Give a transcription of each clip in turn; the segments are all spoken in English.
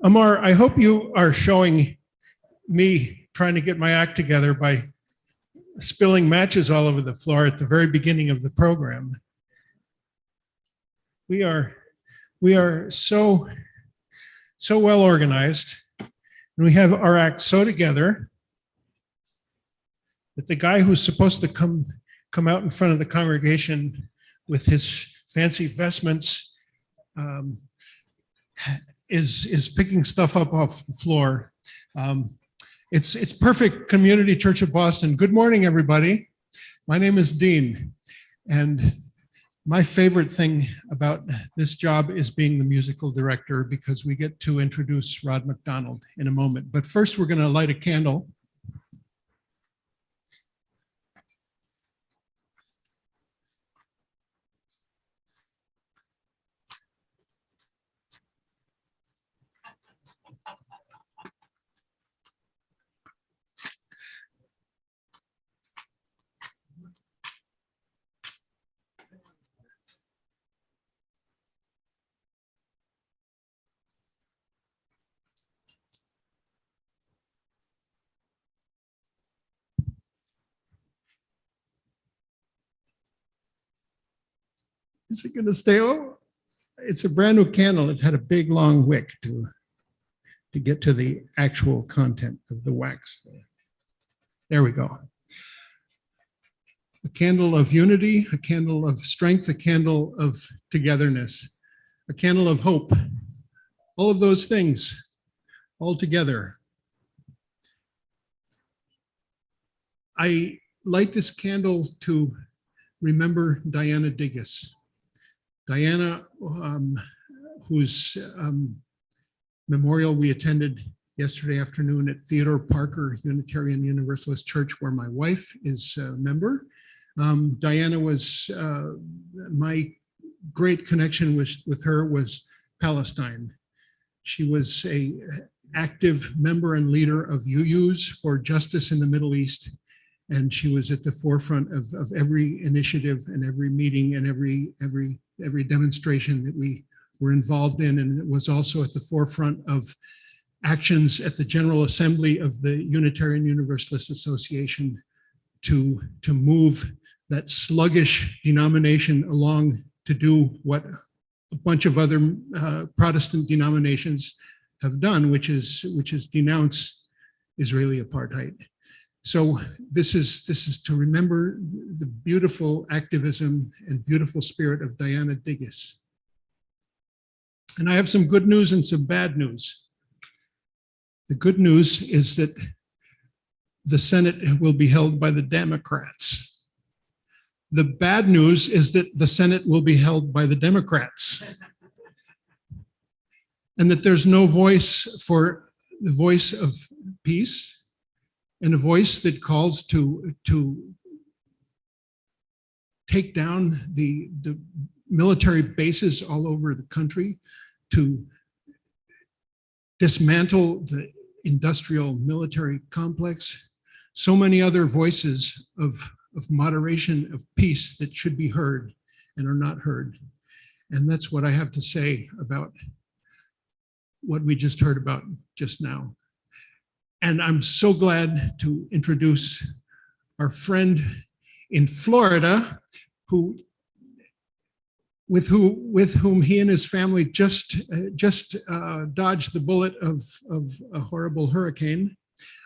Amar, I hope you are showing me trying to get my act together by spilling matches all over the floor at the very beginning of the program. We are so well organized, and we have our act so together that the guy who's supposed to come out in front of the congregation with his fancy vestments is picking stuff up off the floor. It's perfect. Community Church of Boston. Good morning, everybody. My name is Dean, and my favorite thing about this job is being the musical director, because we get to introduce Rod MacDonald in a moment. But first, we're going to light a candle. Is it going to stay on? It's a brand new candle. It had a big, long wick to get to the actual content of the wax. There we go. A candle of unity, a candle of strength, a candle of togetherness, a candle of hope. All of those things all together. I light this candle to remember Diana Digges. Diana, whose memorial we attended yesterday afternoon at Theodore Parker Unitarian Universalist Church, where my wife is a member. Diana was, my great connection with her was Palestine. She was an active member and leader of UUs for Justice in the Middle East. And she was at the forefront of every initiative and every meeting and every demonstration that we were involved in. And it was also at the forefront of actions at the General Assembly of the Unitarian Universalist Association to move that sluggish denomination along to do what a bunch of other Protestant denominations have done, which is denounce Israeli apartheid. So this is to remember the beautiful activism and beautiful spirit of Diana Digges. And I have some good news and some bad news. The good news is that the Senate will be held by the Democrats. The bad news is that the Senate will be held by the Democrats. And that there's no voice for the voice of peace, and a voice that calls to take down the military bases all over the country, to dismantle the industrial military complex. So many other voices of moderation, of peace that should be heard and are not heard. And that's what I have to say about what we just heard about just now. And I'm so glad to introduce our friend in Florida, with whom he and his family just dodged the bullet of a horrible hurricane.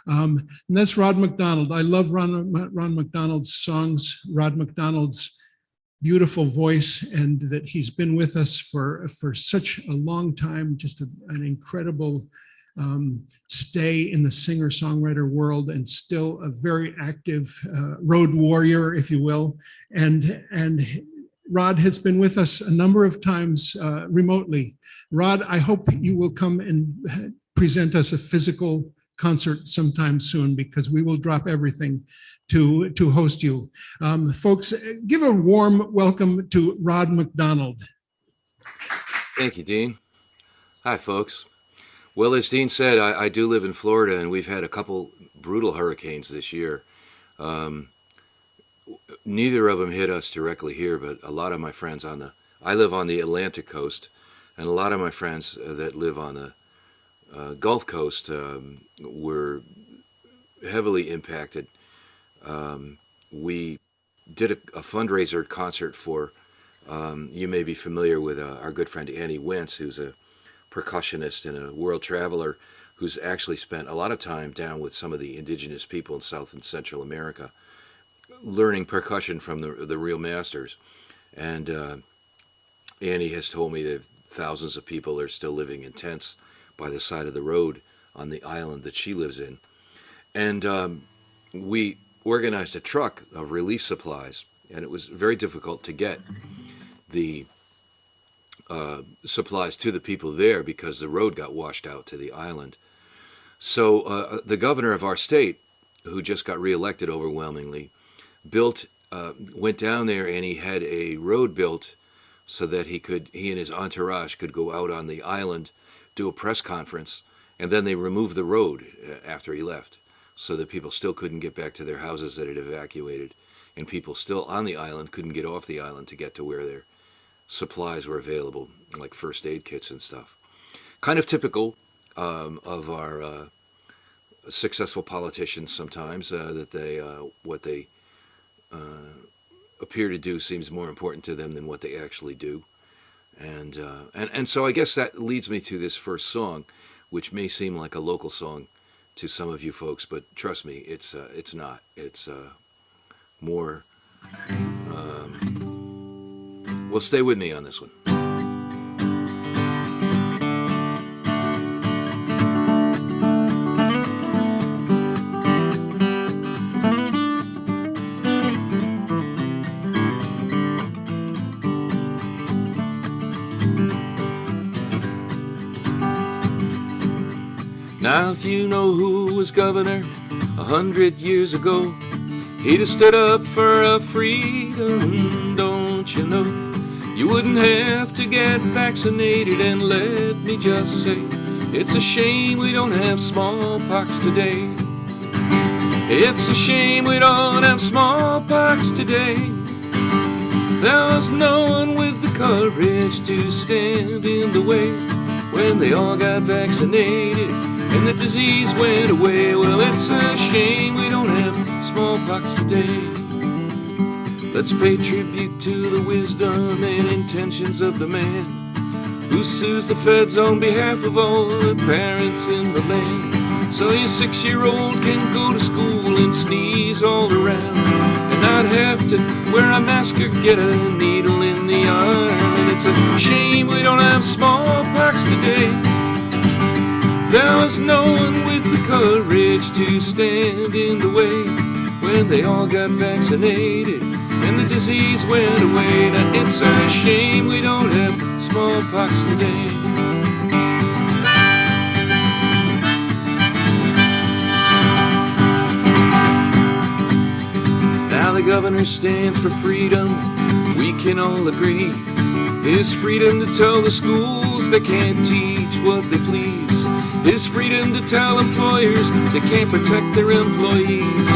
And that's Rod MacDonald. I love Ron MacDonald's songs, Rod MacDonald's beautiful voice, and that he's been with us for such a long time, just an incredible stay in the singer-songwriter world, and still a very active road warrior, if you will. And Rod has been with us a number of times remotely. Rod, I hope you will come and present us a physical concert sometime soon, because we will drop everything to host you. Folks, give a warm welcome to Rod MacDonald. Thank you, Dean. Hi, folks. Well, as Dean said, I do live in Florida, and we've had a couple brutal hurricanes this year. Neither of them hit us directly here, but a lot of my friends I live on the Atlantic coast, and a lot of my friends that live on the Gulf Coast were heavily impacted. We did a fundraiser concert for, you may be familiar with our good friend Annie Wentz, who's a percussionist and a world traveler who's actually spent a lot of time down with some of the indigenous people in South and Central America, learning percussion from the real masters. And Annie has told me that thousands of people are still living in tents by the side of the road on the island that she lives in. And we organized a truck of relief supplies, and it was very difficult to get the supplies to the people there because the road got washed out to the island. So the governor of our state, who just got reelected overwhelmingly, went down there, and he had a road built so that he and his entourage could go out on the island, do a press conference, and then they removed the road after he left, so that people still couldn't get back to their houses that had evacuated, and people still on the island couldn't get off the island to get to where their supplies were available, like first aid kits and stuff. Kind of typical of our successful politicians sometimes, that what they appear to do seems more important to them than what they actually do. And so I guess that leads me to this first song, which may seem like a local song to some of you folks, but trust me, it's not. It's more. Well, stay with me on this one. Now, if you know who was governor 100 years ago, he'd have stood up for our freedom, don't you know? You wouldn't have to get vaccinated, and let me just say, it's a shame we don't have smallpox today. It's a shame we don't have smallpox today. There was no one with the courage to stand in the way when they all got vaccinated and the disease went away. Well, it's a shame we don't have smallpox today. Let's pay tribute to the wisdom and intentions of the man who sues the feds on behalf of all the parents in the land. So your 6-year-old can go to school and sneeze all around and not have to wear a mask or get a needle in the arm. And it's a shame we don't have smallpox today. There was no one with the courage to stand in the way when they all got vaccinated and the disease went away. Now it's a shame we don't have smallpox today. Now the governor stands for freedom, we can all agree. His freedom to tell the schools they can't teach what they please. His freedom to tell employers they can't protect their employees,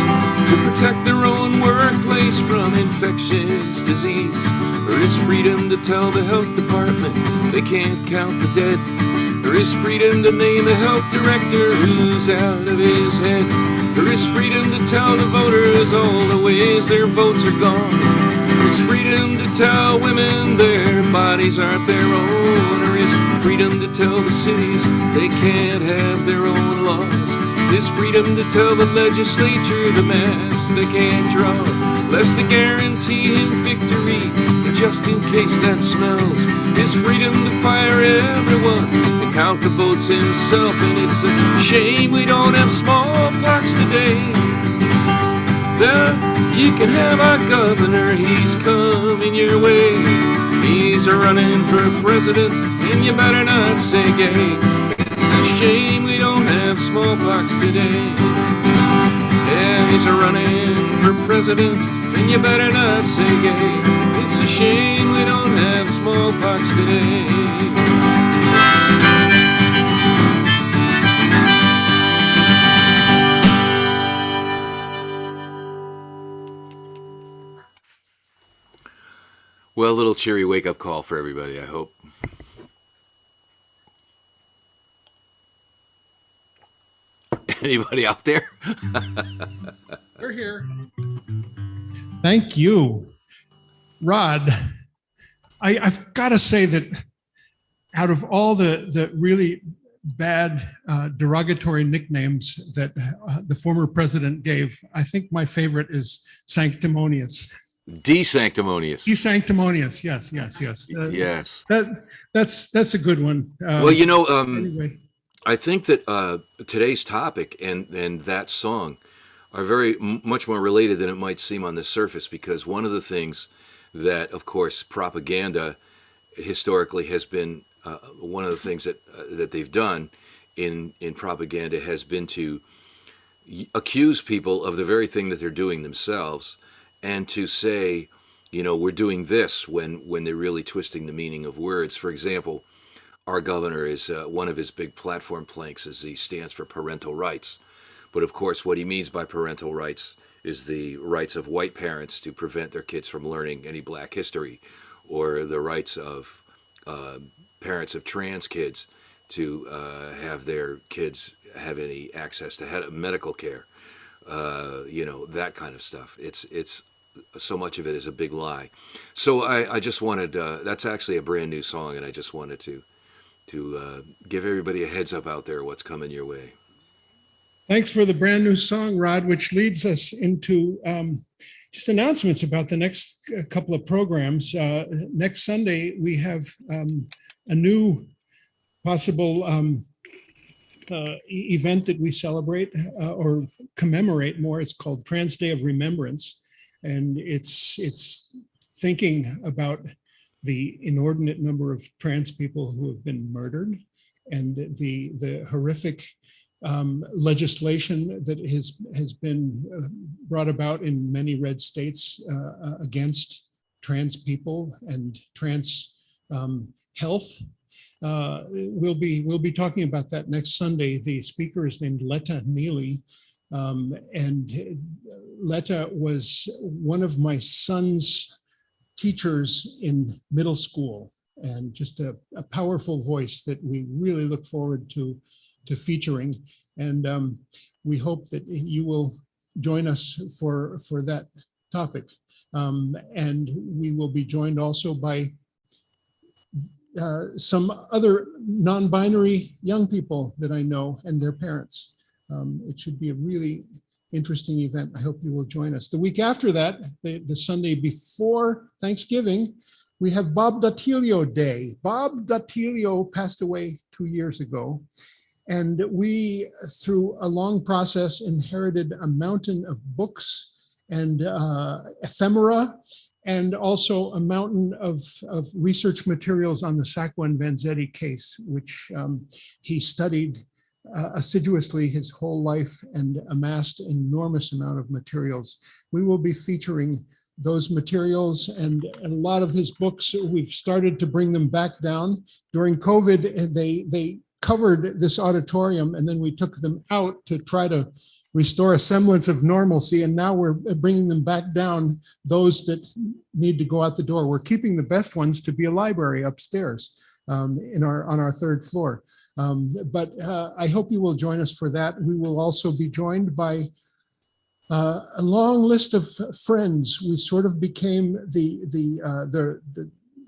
to protect their own workplace from infectious disease. Or his freedom to tell the health department they can't count the dead. Or his freedom to name a health director who's out of his head. Or his freedom to tell the voters all the ways their votes are gone. His freedom to tell women their bodies aren't their own. Or his freedom to tell the cities they can't have their own laws. His freedom to tell the legislature the maps they can't draw, lest they guarantee him victory, and just in case that smells, his freedom to fire everyone and count the votes himself. And it's a shame we don't have smallpox today. There, you can have our governor, he's coming your way. He's running for president, and you better not say gay. It's a shame we don't have smallpox today. Yeah, he's running for president, and you better not say gay. It's a shame we don't have smallpox today. Well, a little cheery wake-up call for everybody, I hope. Anybody out there? We're here. Thank you, Rod. I've got to say that out of all the really bad derogatory nicknames that the former president gave, I think my favorite is sanctimonious. De-sanctimonious. De-sanctimonious, yes. Yes. That's a good one. Well, Anyway. I think that today's topic and that song are much more related than it might seem on the surface, because one of the things that, of course, propaganda historically has been one of the things that they've done in propaganda has been to accuse people of the very thing that they're doing themselves, and to say, we're doing this when they're really twisting the meaning of words. For example, our governor is one of his big platform planks is he stands for parental rights. But of course, what he means by parental rights is the rights of white parents to prevent their kids from learning any black history, or the rights of parents of trans kids to have their kids have any access to medical care, that kind of stuff. It's so much of it is a big lie. So I just wanted, that's actually a brand new song, and I just wanted to give everybody a heads up out there what's coming your way. Thanks for the brand new song, Rod, which leads us into just announcements about the next couple of programs. Next Sunday, we have a new possible event that we celebrate or commemorate more. It's called Trans Day of Remembrance. And it's thinking about the inordinate number of trans people who have been murdered, and the horrific legislation that has been brought about in many red states against trans people and trans health. We'll be talking about that next Sunday. The speaker is named Letta Neely, and Letta was one of my son's teachers in middle school, and just a powerful voice that we really look forward to featuring. And we hope that you will join us for that topic. And we will be joined also by some other non-binary young people that I know and their parents. It should be a really interesting event. I hope you will join us. The week after that, the Sunday before Thanksgiving, we have Bob Datilio Day. Bob Datilio passed away 2 years ago. And we, through a long process, inherited a mountain of books and ephemera, and also a mountain of research materials on the Sacco and Vanzetti case, which he studied assiduously his whole life and amassed an enormous amount of materials. We will be featuring those materials and a lot of his books. We've started to bring them back down. During COVID, they covered this auditorium, and then we took them out to try to restore a semblance of normalcy. And now we're bringing them back down, those that need to go out the door. We're keeping the best ones to be a library upstairs on our third floor. But I hope you will join us for that. We will also be joined by a long list of friends. We sort of became the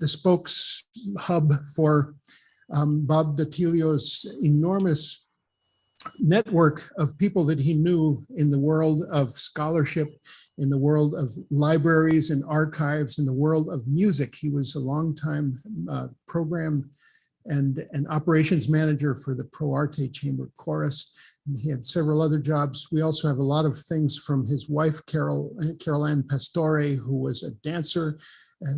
spokes hub for Bob Datilio's enormous network of people that he knew in the world of scholarship, in the world of libraries and archives, in the world of music. He was a longtime program and operations manager for the Pro Arte Chamber Chorus. And he had several other jobs. We also have a lot of things from his wife, Caroline Pastore, who was a dancer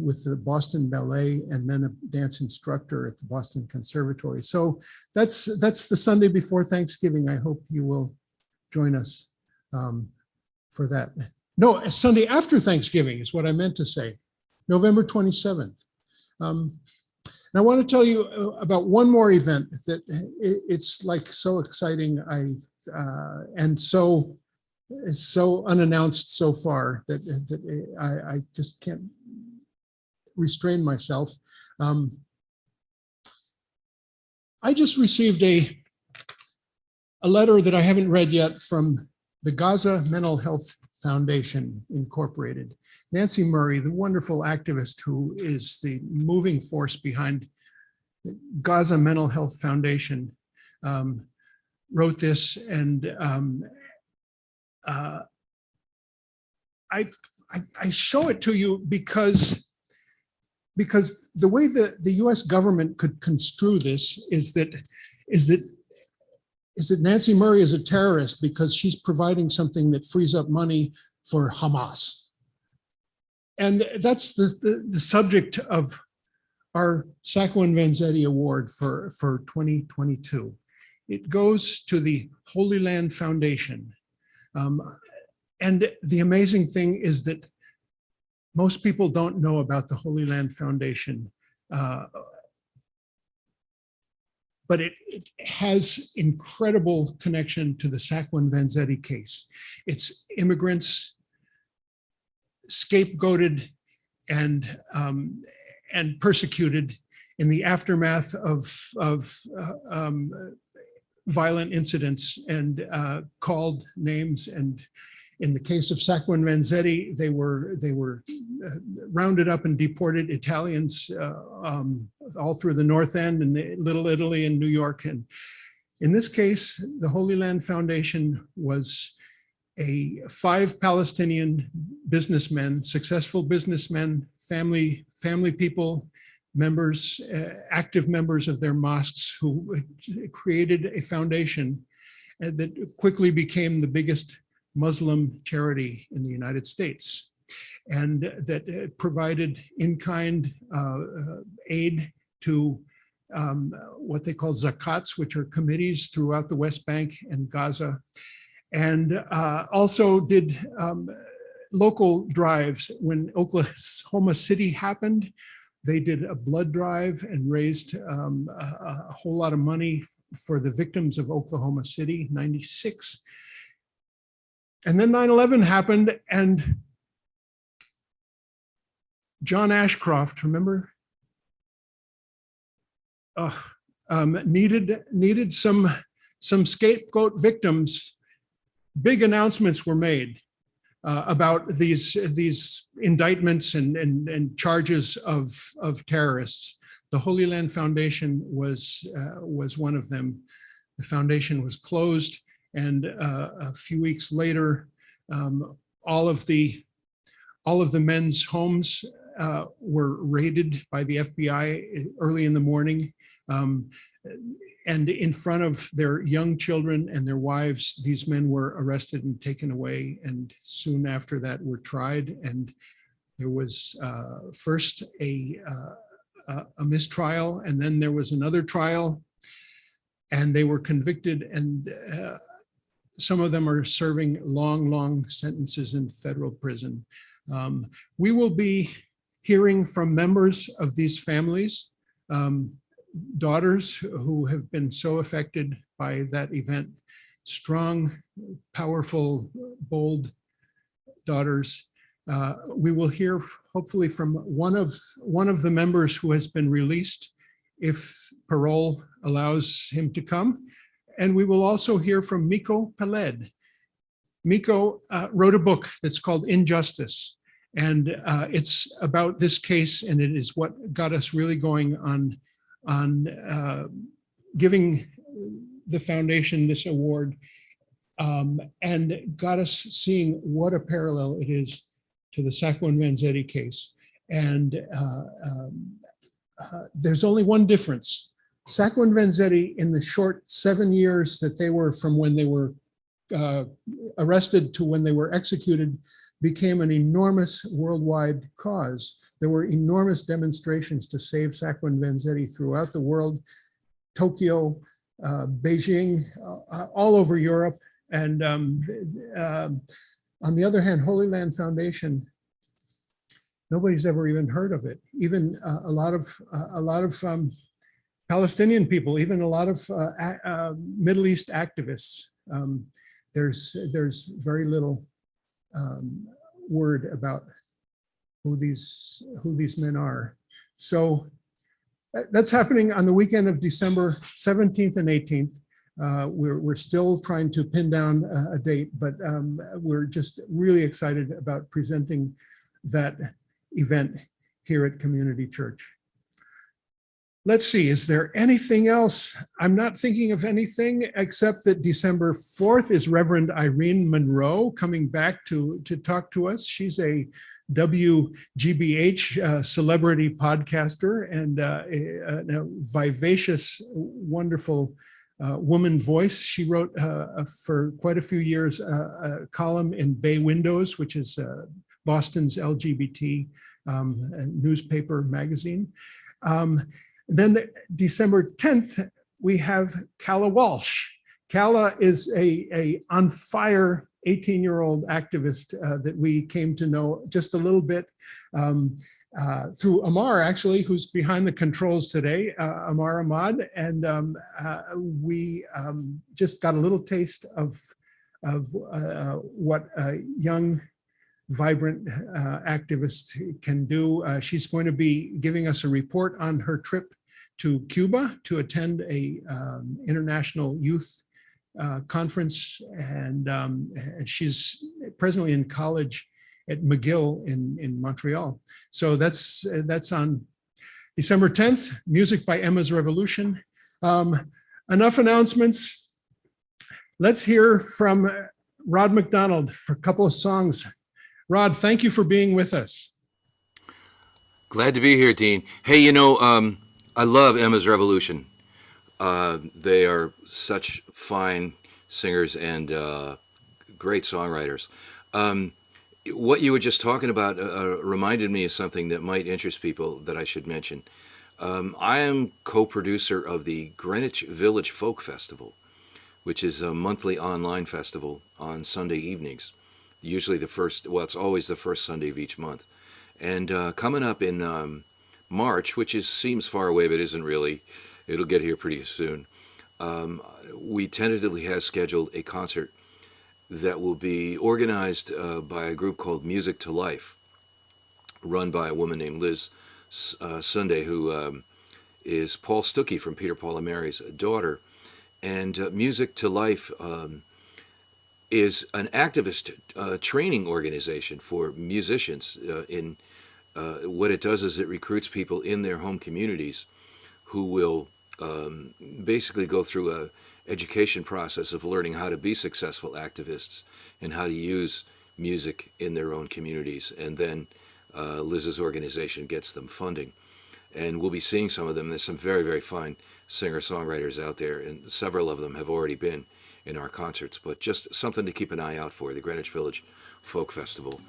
with the Boston Ballet and then a dance instructor at the Boston Conservatory. So that's the Sunday before Thanksgiving. I hope you will join us for that. No, Sunday after Thanksgiving is what I meant to say, November 27th. And I want to tell you about one more event that it's like so exciting and so unannounced so far that I just can't restrain myself. I just received a letter that I haven't read yet from the Gaza Mental Health Foundation Incorporated. Nancy Murray, the wonderful activist who is the moving force behind the Gaza Mental Health Foundation, wrote this, and I show it to you because the way the US government could construe this is that Nancy Murray is a terrorist because she's providing something that frees up money for Hamas. And that's the subject of our Sacco and Vanzetti Award for 2022. It goes to the Holy Land Foundation. And the amazing thing is that most people don't know about the Holy Land Foundation, but it has incredible connection to the Sacco and Vanzetti case. It's immigrants scapegoated and persecuted in the aftermath of violent incidents, and called names. And in the case of Sacco and Vanzetti, they were rounded up and deported, Italians all through the North End and Little Italy and New York. And in this case, the Holy Land Foundation was 5 Palestinian businessmen, successful businessmen, family people, members, active members of their mosques, who created a foundation that quickly became the biggest Muslim charity in the United States, and that provided in-kind aid to what they call zakats, which are committees throughout the West Bank and Gaza, and also did local drives. When Oklahoma City happened, they did a blood drive and raised a whole lot of money for the victims of Oklahoma City, 96. And then 9/11 happened, and John Ashcroft, remember? Needed some scapegoat victims. Big announcements were made about these indictments and charges of terrorists. The Holy Land Foundation was one of them. The foundation was closed, and a few weeks later, all of the men's homes were raided by the FBI early in the morning. And in front of their young children and their wives, these men were arrested and taken away, and soon after that were tried. And there was first a mistrial, and then there was another trial, and they were convicted, and some of them are serving long sentences in federal prison. We will be hearing from members of these families, daughters who have been so affected by that event, strong, powerful, bold daughters. We will hear hopefully from one of the members who has been released, if parole allows him to come. And we will also hear from Miko Peled. Miko wrote a book that's called Injustice, and it's about this case, and it is what got us really going on giving the foundation this award, and got us seeing what a parallel it is to the Sacco and Vanzetti case. And there's only one difference. Sacco and Vanzetti, in the short 7 years that they were from when they were arrested to when they were executed, became an enormous worldwide cause. There were enormous demonstrations to save Sacco and Vanzetti throughout the world, Tokyo, Beijing, all over Europe. And on the other hand, Holy Land Foundation, nobody's ever even heard of it. Even a lot of Palestinian people, even a lot of Middle East activists. There's very little word about who these men are. So that's happening on the weekend of December 17th and 18th. We're still trying to pin down a date, but we're just really excited about presenting that event here at Community Church. Let's see, is there anything else? I'm not thinking of anything except that December 4th is Reverend Irene Monroe coming back to talk to us. She's a WGBH celebrity podcaster and a vivacious, wonderful woman voice. She wrote for quite a few years a column in Bay Windows, which is Boston's LGBT newspaper magazine. Then December 10th, we have Calla Walsh. Calla is a on fire 18-year-old activist that we came to know just a little bit through Amar, actually, who's behind the controls today, Amar Ahmad. And we just got a little taste of what a young, vibrant activist can do. She's going to be giving us a report on her trip to Cuba to attend a international youth conference, and she's presently in college at McGill in Montreal. So that's on December 10th. Music by Emma's Revolution. Enough announcements. Let's hear from Rod MacDonald for a couple of songs. Rod, thank you for being with us. Glad to be here, Dean. Hey, you know, I love Emma's Revolution. They are such fine singers and great songwriters. What you were just talking about reminded me of something that might interest people that I should mention. I am co-producer of the Greenwich Village Folk Festival, which is a monthly online festival on Sunday evenings. Usually it's always the first Sunday of each month. And coming up in March, which seems far away, but isn't really, it'll get here pretty soon. We tentatively have scheduled a concert that will be organized by a group called Music to Life, run by a woman named Liz Sunday, who is Paul Stuckey from Peter, Paul and Mary's daughter. And Music to Life is an activist training organization for musicians. What it does is it recruits people in their home communities who will basically go through a education process of learning how to be successful activists and how to use music in their own communities. And then Liz's organization gets them funding. And we'll be seeing some of them. There's some very, very fine singer-songwriters out there, and several of them have already been in our concerts, but just something to keep an eye out for, the Greenwich Village Folk Festival,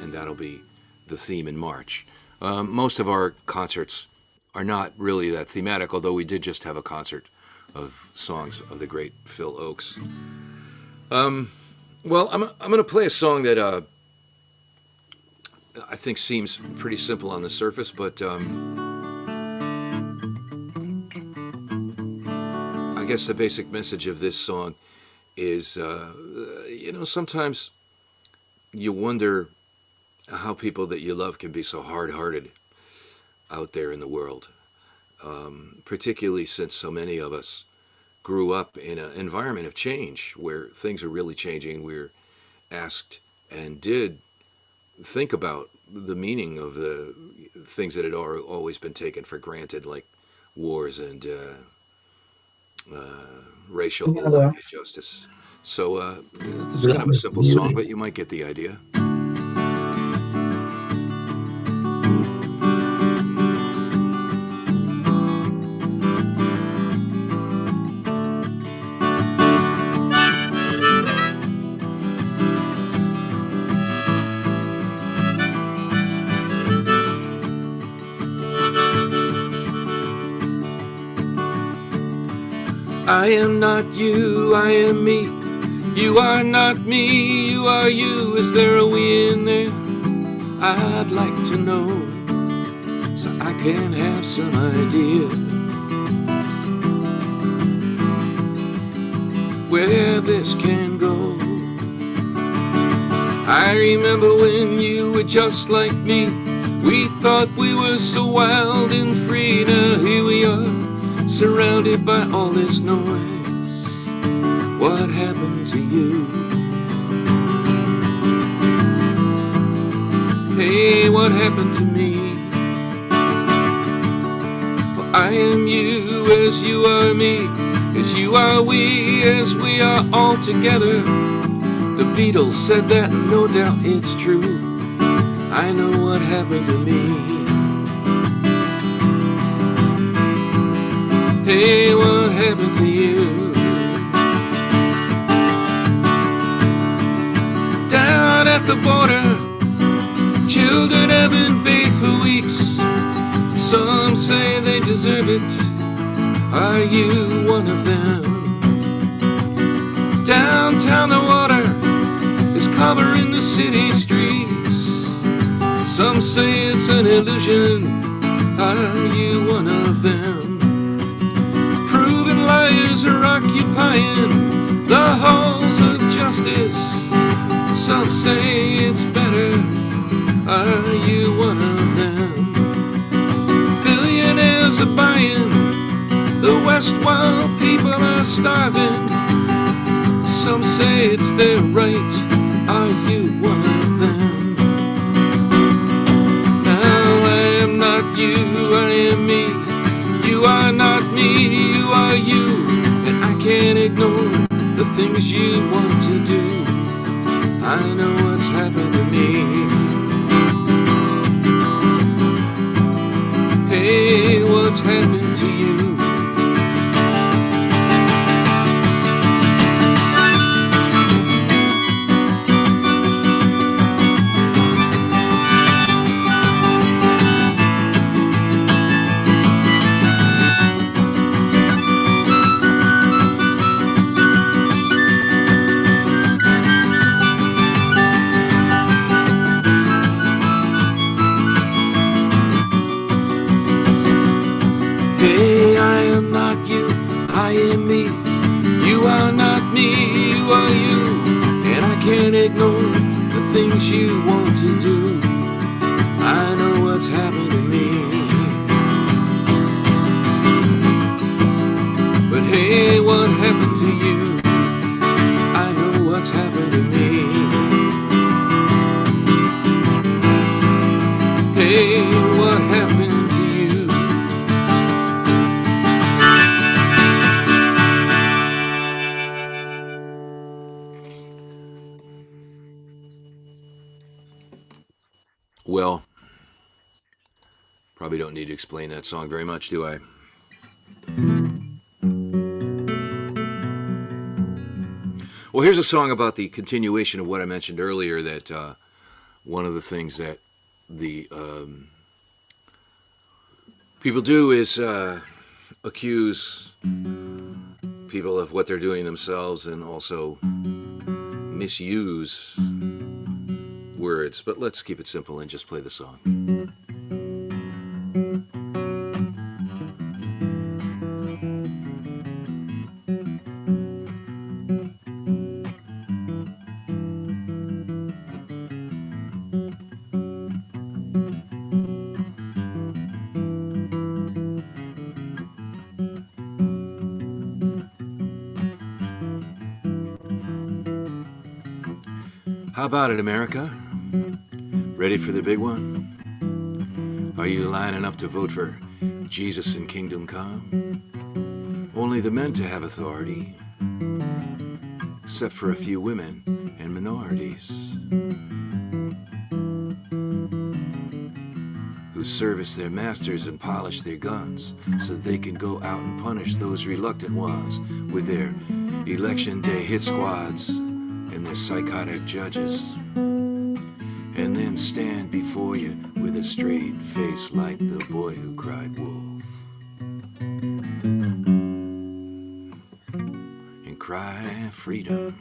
and that'll be the theme in March. Most of our concerts are not really that thematic, although we did just have a concert of songs of the great Phil Oakes. Well, I'm going to play a song that I think seems pretty simple on the surface, but I guess the basic message of this song is, sometimes you wonder how people that you love can be so hard-hearted out there in the world, particularly since so many of us grew up in an environment of change where things are really changing. We're asked and did think about the meaning of the things that had always been taken for granted, like wars and racial injustice. So this is kind of a simple song, but you might get the idea. I am not you, I am me. You are not me, you are you. Is there a we in there? I'd like to know, so I can have some idea where this can go. I remember when you were just like me. We thought we were so wild and free. Now here we are, surrounded by all this noise. what happened to you? Hey, what happened to me? Well, I am you as you are me, as you are we, as we are all together. The Beatles said that, and no doubt it's true. I know what happened to me. Hey, what happened to you? Down at the border, children have been begged for weeks. Some say they deserve it. Are you one of them? Downtown the water is covering the city streets. Some say it's an illusion. Are you one of them? Proven liars are occupying the halls of justice. Some say it's better. Are you one of them? Billionaires are buying the West while people are starving. Some say it's their right. Are you one of them? Now I am not you, I am me. You are not me, you are you. And I can't ignore the things you want to do. I know what's happened to me. Hey, what's happened to you? Hey, I am not you, I am me. You are not me, you are you. And I can't ignore the things you want to do. I know what's happened to me. But hey, what happened to you? I know what's happened to me. Hey, what happened to you? Well, probably don't need to explain that song very much, do I? Well, here's a song about the continuation of what I mentioned earlier, that one of the things that the people do is accuse people of what they're doing themselves and also misuse words. But let's keep it simple and just play the song. How about it, America? Ready for the big one? Are you lining up to vote for Jesus and Kingdom Come? Only the men to have authority, except for a few women and minorities who service their masters and polish their guns so they can go out and punish those reluctant ones with their election day hit squads and their psychotic judges, and then stand before you with a straight face like the boy who cried wolf, and cry freedom.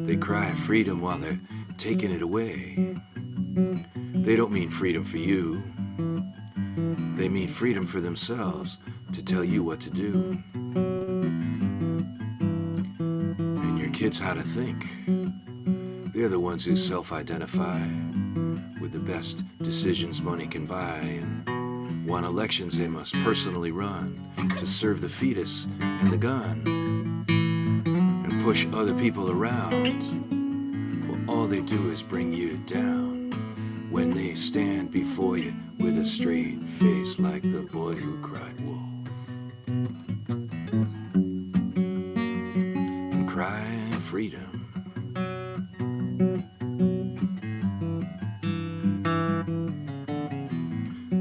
They cry freedom while they're taking it away. They don't mean freedom for you. They mean freedom for themselves to tell you what to do. And your kids how to think. They're the ones who self-identify with the best decisions money can buy and Want elections they must personally run to serve the fetus and the gun and push other people around. Well, all they do is bring you down when they stand before you with a straight face like the boy who cried wolf. And cry freedom.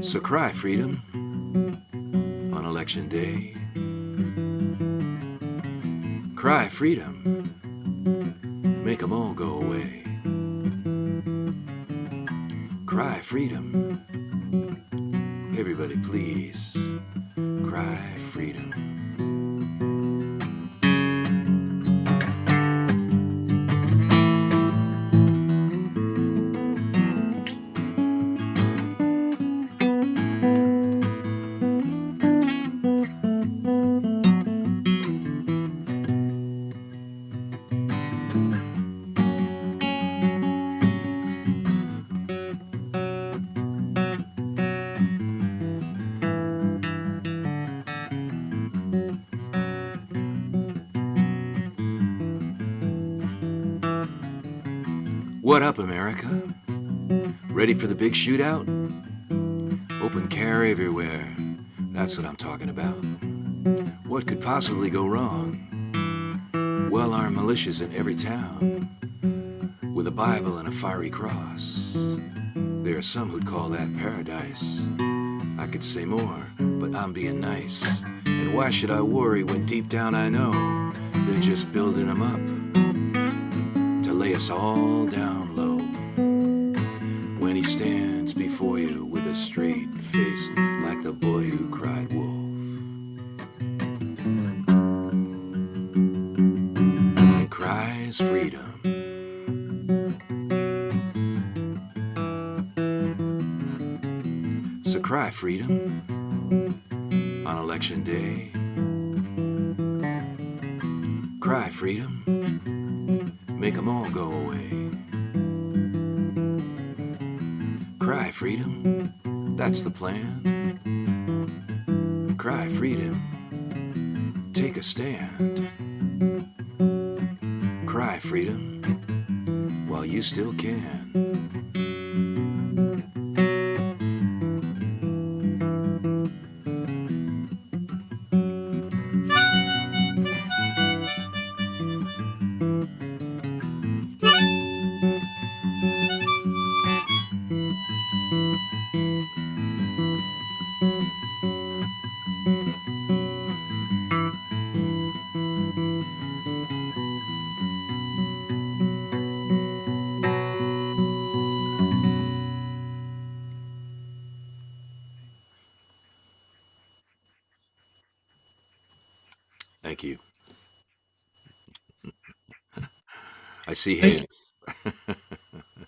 So cry freedom on election day. Cry freedom, make them all go away. Cry freedom, everybody please, cry freedom. What up, America? Ready for the big shootout? Open carry everywhere. That's what I'm talking about. What could possibly go wrong? Well, our militias in every town, with a Bible and a fiery cross. There are some who'd call that paradise. I could say more, but I'm being nice. And why should I worry when deep down I know they're just building them up to lay us all down low. When he stands before you with a straight face like the boy who cried wolf. And cries freedom. So cry freedom on election day. Cry freedom, make them all go away. Cry freedom, that's the plan. Cry freedom, take a stand. Cry freedom while you still can. Thank you. I see hands.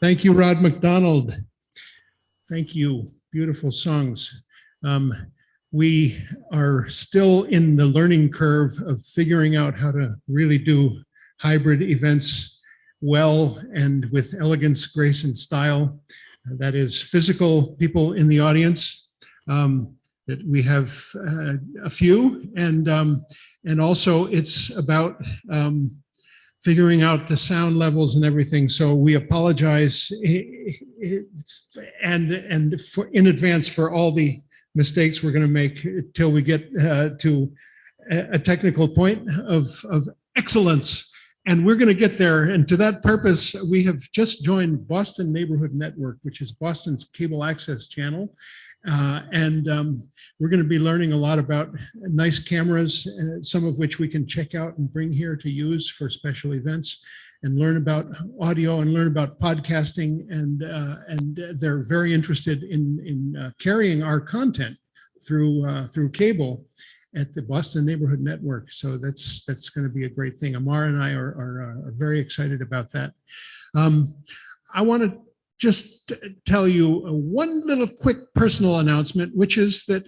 Thank you, Rod MacDonald. Thank you. Beautiful songs. We are still in the learning curve of figuring out how to really do hybrid events well and with elegance, grace, and style. That is physical people in the audience. That we have a few, and also it's about figuring out the sound levels and everything. So we apologize and in advance for all the mistakes we're going to make till we get to a technical point of excellence. And we're going to get there. And to that purpose, we have just joined Boston Neighborhood Network, which is Boston's cable access channel. We're going to be learning a lot about nice cameras, some of which we can check out and bring here to use for special events, and learn about audio and learn about podcasting. And they're very interested in carrying our content through cable at the Boston Neighborhood Network. So that's going to be a great thing. Amar and I are very excited about that. I want to just tell you one little quick personal announcement, which is that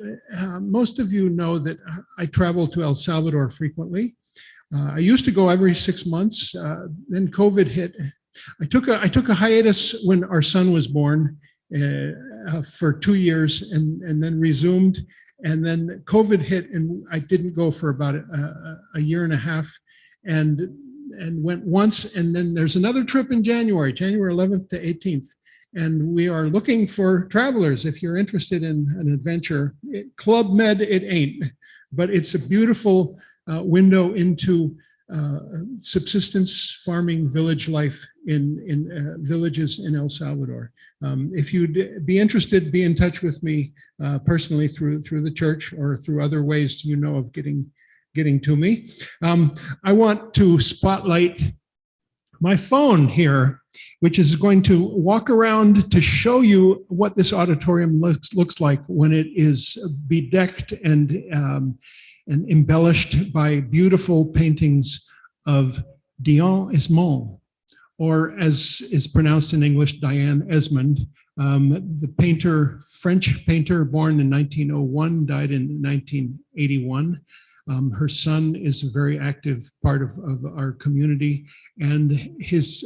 most of you know that I travel to El Salvador frequently. I used to go every 6 months. Then COVID hit. I took a hiatus when our son was born, for 2 years and then resumed. And then COVID hit and I didn't go for about a year and a half and went once. And then there's another trip in January 11th to 18th. And we are looking for travelers. If you're interested in an adventure, Club Med, it ain't, but it's a beautiful window into subsistence farming village life in villages in El Salvador. If you'd be interested, be in touch with me personally through the church or through other ways you know of getting to me. I want to spotlight my phone here, which is going to walk around to show you what this auditorium looks like when it is bedecked and embellished by beautiful paintings of Diane Esmond, or as is pronounced in English, Diane Esmond, the painter, French painter, born in 1901, died in 1981. Her son is a very active part of our community, and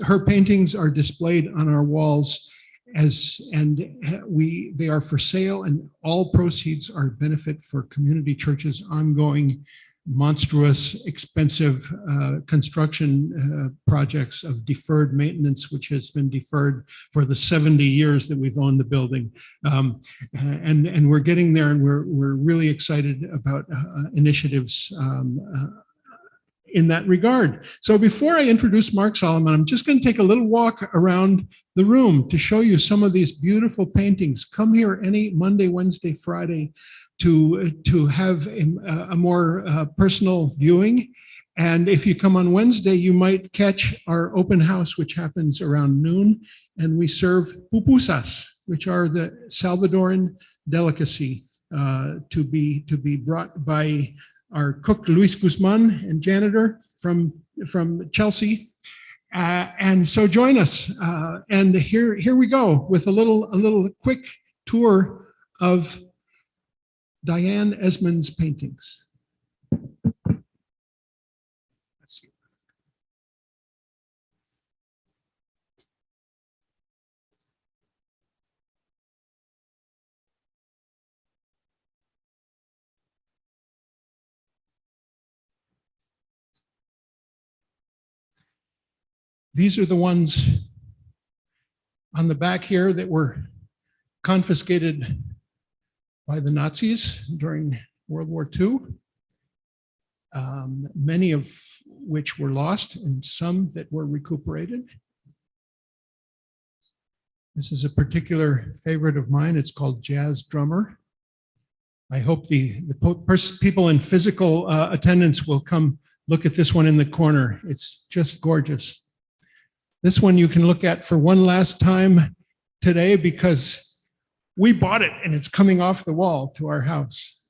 her paintings are displayed on our walls they are for sale, and all proceeds are benefit for community churches' ongoing monstrous, expensive construction projects of deferred maintenance, which has been deferred for the 70 years that we've owned the building. And we're getting there, and we're really excited about initiatives in that regard. So before I introduce Mark Solomon, I'm just going to take a little walk around the room to show you some of these beautiful paintings. Come here any Monday, Wednesday, Friday to have a more personal viewing. And if you come on Wednesday, you might catch our open house, which happens around noon. And we serve pupusas, which are the Salvadoran delicacy to be brought by our cook, Luis Guzman, and janitor from Chelsea. And so join us. And here we go with a little quick tour of Diane Esmond's paintings. Let's see. These are the ones on the back here that were confiscated by the Nazis during World War II, many of which were lost and some that were recuperated. This is a particular favorite of mine. It's called Jazz Drummer. I hope the people in physical attendance will come look at this one in the corner. It's just gorgeous. This one you can look at for one last time today because we bought it and it's coming off the wall to our house.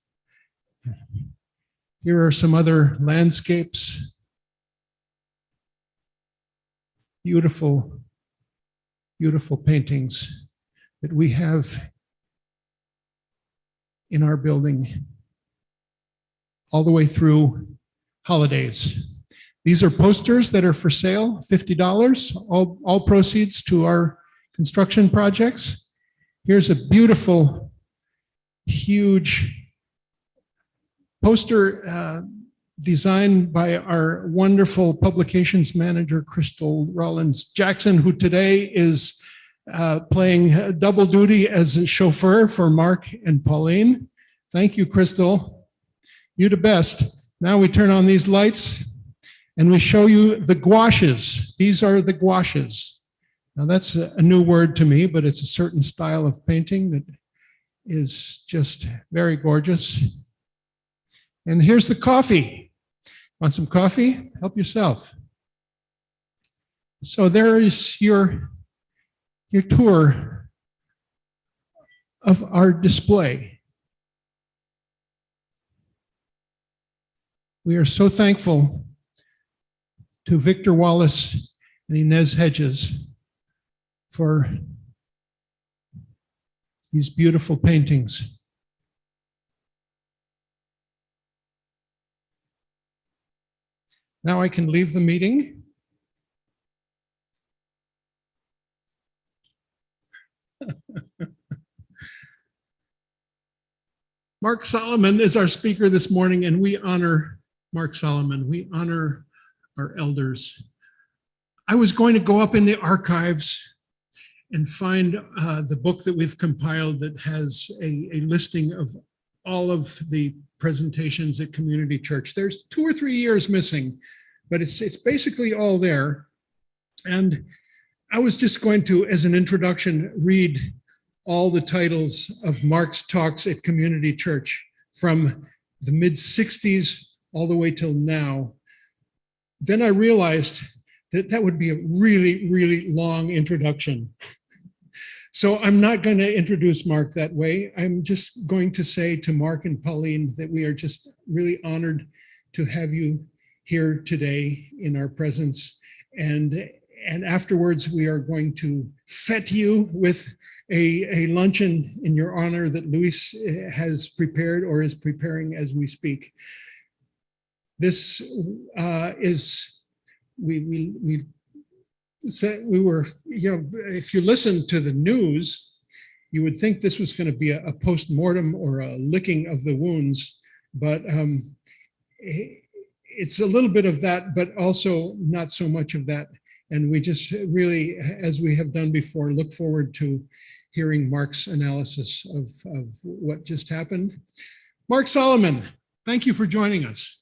Here are some other landscapes. Beautiful, beautiful paintings that we have in our building all the way through holidays. These are posters that are for sale, $50, all proceeds to our construction projects. Here's a beautiful, huge poster designed by our wonderful publications manager, Crystal Rollins Jackson, who today is playing double duty as a chauffeur for Mark and Pauline. Thank you, Crystal. You're the best. Now we turn on these lights and we show you the gouaches. These are the gouaches. Now that's a new word to me, but it's a certain style of painting that is just very gorgeous. And here's the coffee. Want some coffee? Help yourself. So there is your tour of our display. We are so thankful to Victor Wallace and Inez Hedges for these beautiful paintings. Now I can leave the meeting. Mark Solomon is our speaker this morning, and we honor Mark Solomon. We honor our elders. I was going to go up in the archives and find the book that we've compiled that has a listing of all of the presentations at Community Church. There's 2 or 3 years missing, but it's basically all there. And I was just going to, as an introduction, read all the titles of Mark's talks at Community Church from the mid-60s all the way till now. Then I realized that that would be a really, really long introduction. So I'm not going to introduce Mark that way. I'm just going to say to Mark and Pauline that we are just really honored to have you here today in our presence. And afterwards, we are going to fete you with a luncheon in your honor that Luis has prepared or is preparing as we speak. This is, we said we were, if you listen to the news, you would think this was going to be a post-mortem or a licking of the wounds, but it's a little bit of that, but also not so much of that. And we just really, as we have done before, look forward to hearing Mark's analysis of what just happened. Mark Solomon, thank you for joining us.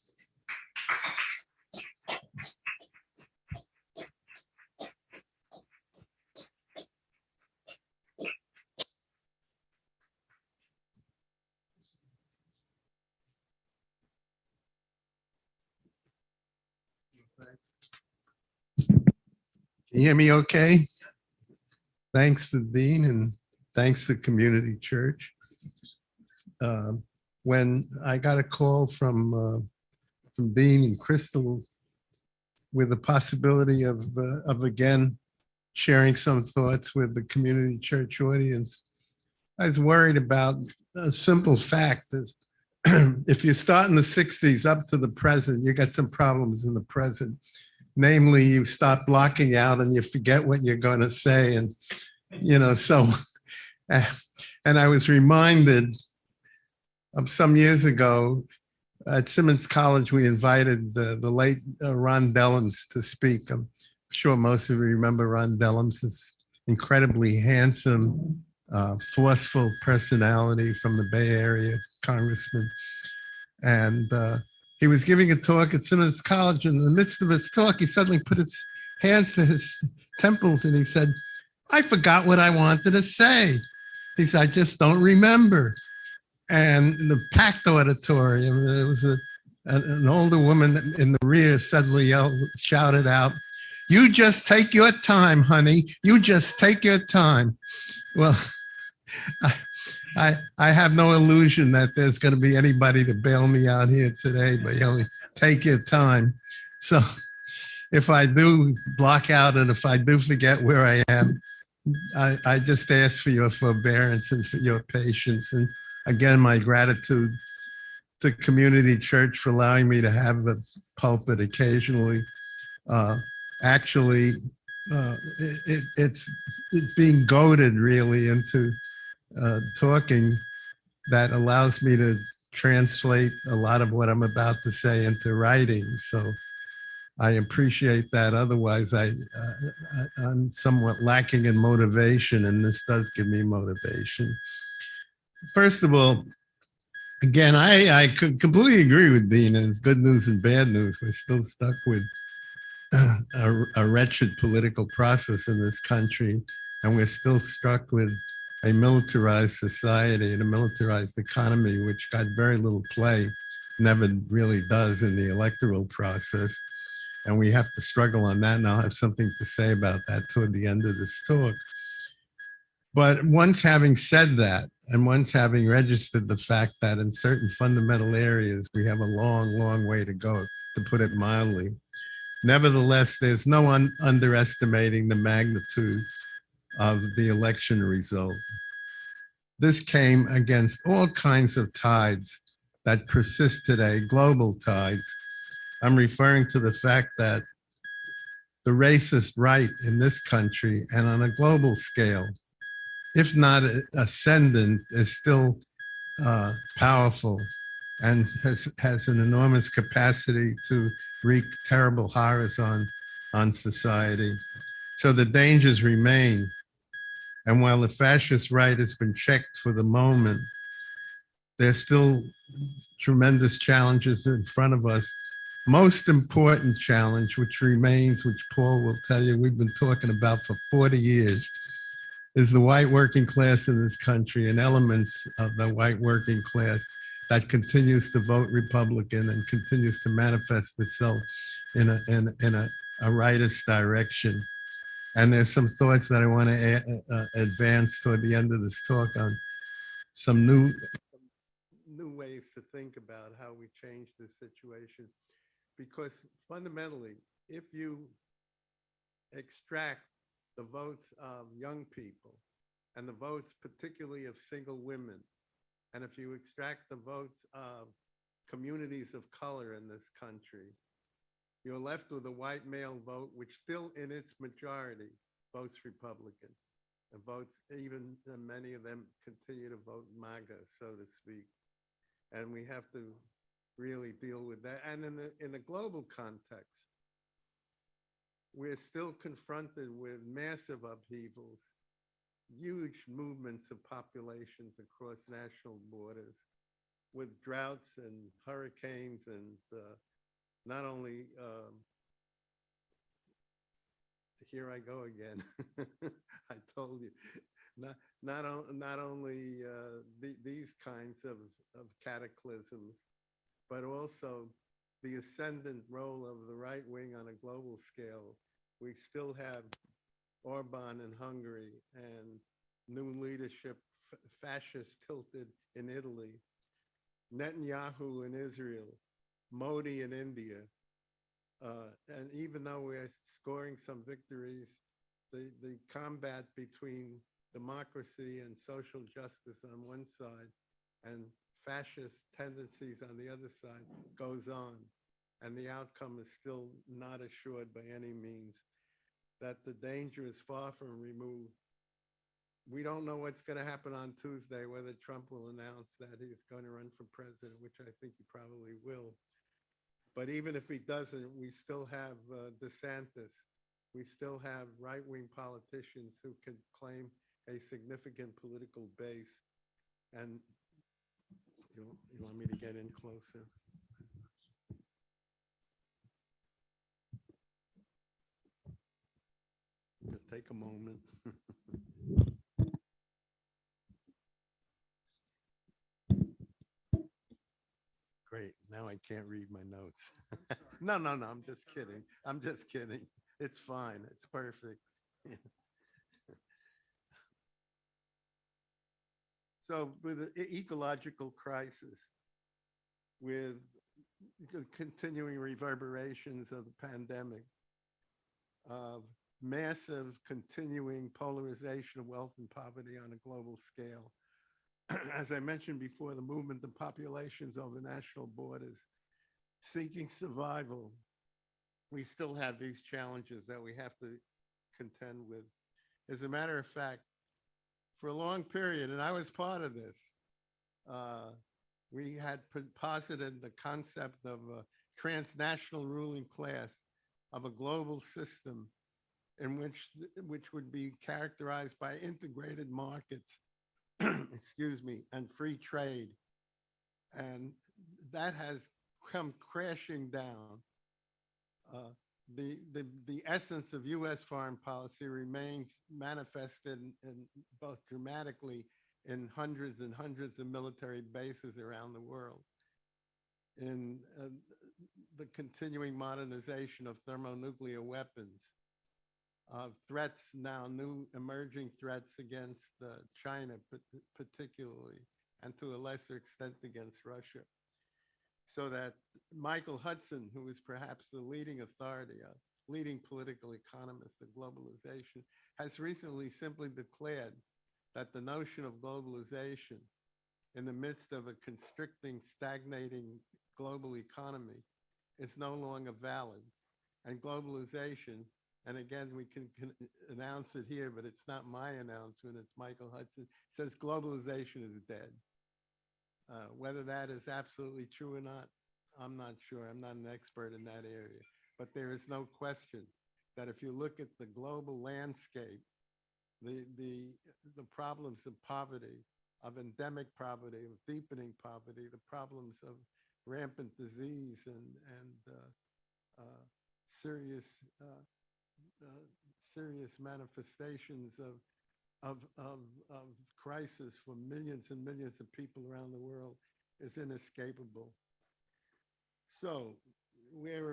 Can you hear me okay? Thanks to Dean and thanks to Community Church. When I got a call from Dean and Crystal with the possibility of again sharing some thoughts with the Community Church audience, I was worried about a simple fact is if you start in the 60s up to the present, you got some problems in the present. Namely, you start blocking out and you forget what you're going to say. And, so, and I was reminded of some years ago at Simmons College, we invited the late Ron Dellums to speak. I'm sure most of you remember Ron Dellums, this incredibly handsome, forceful personality from the Bay Area, congressman. And he was giving a talk at Simmons College. In the midst of his talk, he suddenly put his hands to his temples and he said, "I forgot what I wanted to say." He said, "I just don't remember." And in the packed auditorium, there was an older woman in the rear suddenly shouted out, "You just take your time, honey. You just take your time." Well, I have no illusion that there's going to be anybody to bail me out here today, but take your time. So if I do block out and if I do forget where I am, I just ask for your forbearance and for your patience. And again, my gratitude to Community Church for allowing me to have the pulpit occasionally. Actually, it's being goaded really into talking that allows me to translate a lot of what I'm about to say into writing. So I appreciate that. Otherwise, I'm somewhat lacking in motivation, and this does give me motivation. First of all, again, I could completely agree with Dean, and it's good news and bad news. We're still stuck with a wretched political process in this country, and we're still stuck with a militarized society and a militarized economy, which got very little play, never really does in the electoral process. And we have to struggle on that, and I'll have something to say about that toward the end of this talk. But once having said that, and once having registered the fact that in certain fundamental areas, we have a long, long way to go, to put it mildly. Nevertheless, there's no underestimating the magnitude of the election result. This came against all kinds of tides that persist today, global tides. I'm referring to the fact that the racist right in this country and on a global scale, if not ascendant, is still powerful and has an enormous capacity to wreak terrible horrors on society. So the dangers remain. And while the fascist right has been checked for the moment, there's still tremendous challenges in front of us. Most important challenge, which remains, which Paul will tell you we've been talking about for 40 years, is the white working class in this country and elements of the white working class that continues to vote Republican and continues to manifest itself in a rightist direction. And there's some thoughts that I want to advance toward the end of this talk on some new ways to think about how we change this situation. Because fundamentally, if you extract the votes of young people and the votes particularly of single women, and if you extract the votes of communities of color in this country, you're left with a white male vote, which still in its majority votes Republican and votes, even many of them continue to vote MAGA, so to speak. And we have to really deal with that. And in the global context, we're still confronted with massive upheavals, huge movements of populations across national borders, with droughts and hurricanes and not only, here I go again, I told you, not only these kinds of cataclysms, but also the ascendant role of the right wing on a global scale. We still have Orban in Hungary and new leadership, fascist tilted in Italy, Netanyahu in Israel, Modi in India. And even though we're scoring some victories, the combat between democracy and social justice on one side and fascist tendencies on the other side goes on. And the outcome is still not assured by any means. That the danger is far from removed. We don't know what's going to happen on Tuesday, whether Trump will announce that he's going to run for president, which I think he probably will. But even if he doesn't, we still have DeSantis. We still have right-wing politicians who can claim a significant political base. And you want me to get in closer? Just take a moment. Great. Now I can't read my notes. No, I'm just kidding. I'm just kidding. It's fine. It's perfect. So with the ecological crisis, with the continuing reverberations of the pandemic, of massive continuing polarization of wealth and poverty on a global scale, as I mentioned before, the movement of populations over national borders, seeking survival, we still have these challenges that we have to contend with. As a matter of fact, for a long period, and I was part of this, we had posited the concept of a transnational ruling class, of a global system in which would be characterized by integrated markets, excuse me, and free trade. And that has come crashing down. The essence of U.S. foreign policy remains manifested in both dramatically in hundreds and hundreds of military bases around the world, in the continuing modernization of thermonuclear weapons, threats now, new emerging threats against China particularly, and to a lesser extent against Russia. So that Michael Hudson, who is perhaps the leading authority, a leading political economist of globalization, has recently simply declared that the notion of globalization in the midst of a constricting, stagnating global economy is no longer valid. And globalization, and again, we can announce it here, but it's not my announcement, it's Michael Hudson, says globalization is dead. Whether that is absolutely true or not, I'm not sure. I'm not an expert in that area. But there is no question that if you look at the global landscape, the problems of poverty, of endemic poverty, of deepening poverty, the problems of rampant disease and serious serious manifestations of crisis for millions and millions of people around the world is inescapable. So where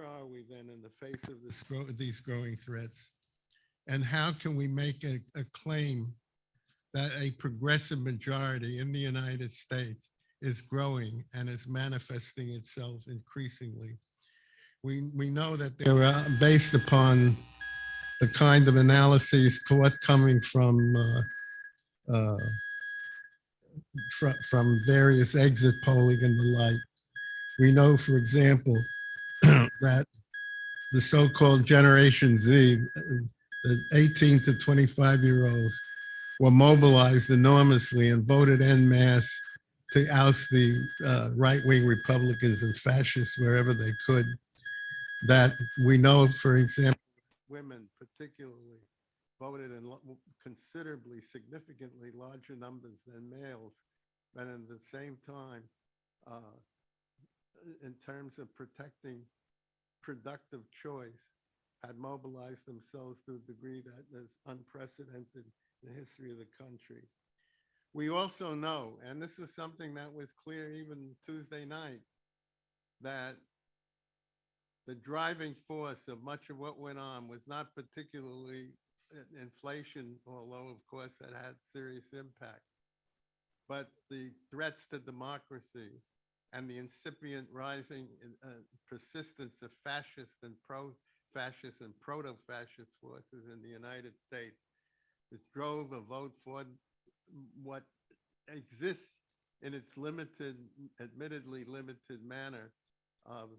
are we then in the face of these growing threats? And how can we make a claim that a progressive majority in the United States is growing and is manifesting itself increasingly? We know that they're based upon the kind of analyses forthcoming uh, from various exit polling and the like. We know, for example, that the so-called Generation Z, the 18 to 25-year-olds, were mobilized enormously and voted en masse to oust the right-wing Republicans and fascists wherever they could. That we know, for example, women particularly voted in considerably, significantly larger numbers than males, but at the same time, in terms of protecting productive choice, had mobilized themselves to a degree that is unprecedented in the history of the country. We also know, and this is something that was clear even Tuesday night, that the driving force of much of what went on was not particularly inflation, although of course that had serious impact, but the threats to democracy and the incipient rising persistence of fascist and pro-fascist and proto-fascist forces in the United States, which drove a vote for what exists in its limited, admittedly limited manner of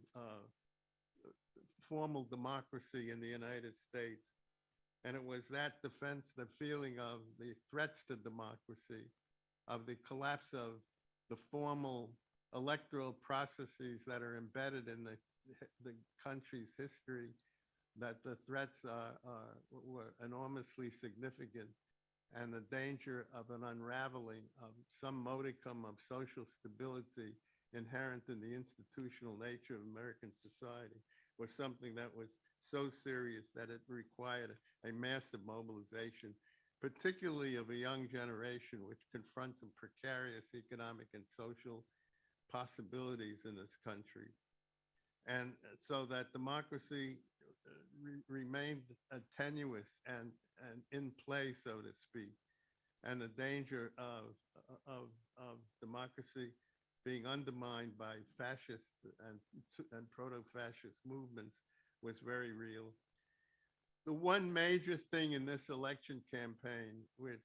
formal democracy in the United States. And it was that defense, the feeling of the threats to democracy, of the collapse of the formal electoral processes that are embedded in the country's history, that the threats were enormously significant, and the danger of an unraveling of some modicum of social stability inherent in the institutional nature of American society was something that was so serious that it required a massive mobilization, particularly of a young generation which confronts some precarious economic and social possibilities in this country. And so that democracy remained tenuous and in play, so to speak, and the danger of democracy being undermined by fascist and proto-fascist movements was very real. The one major thing in this election campaign, which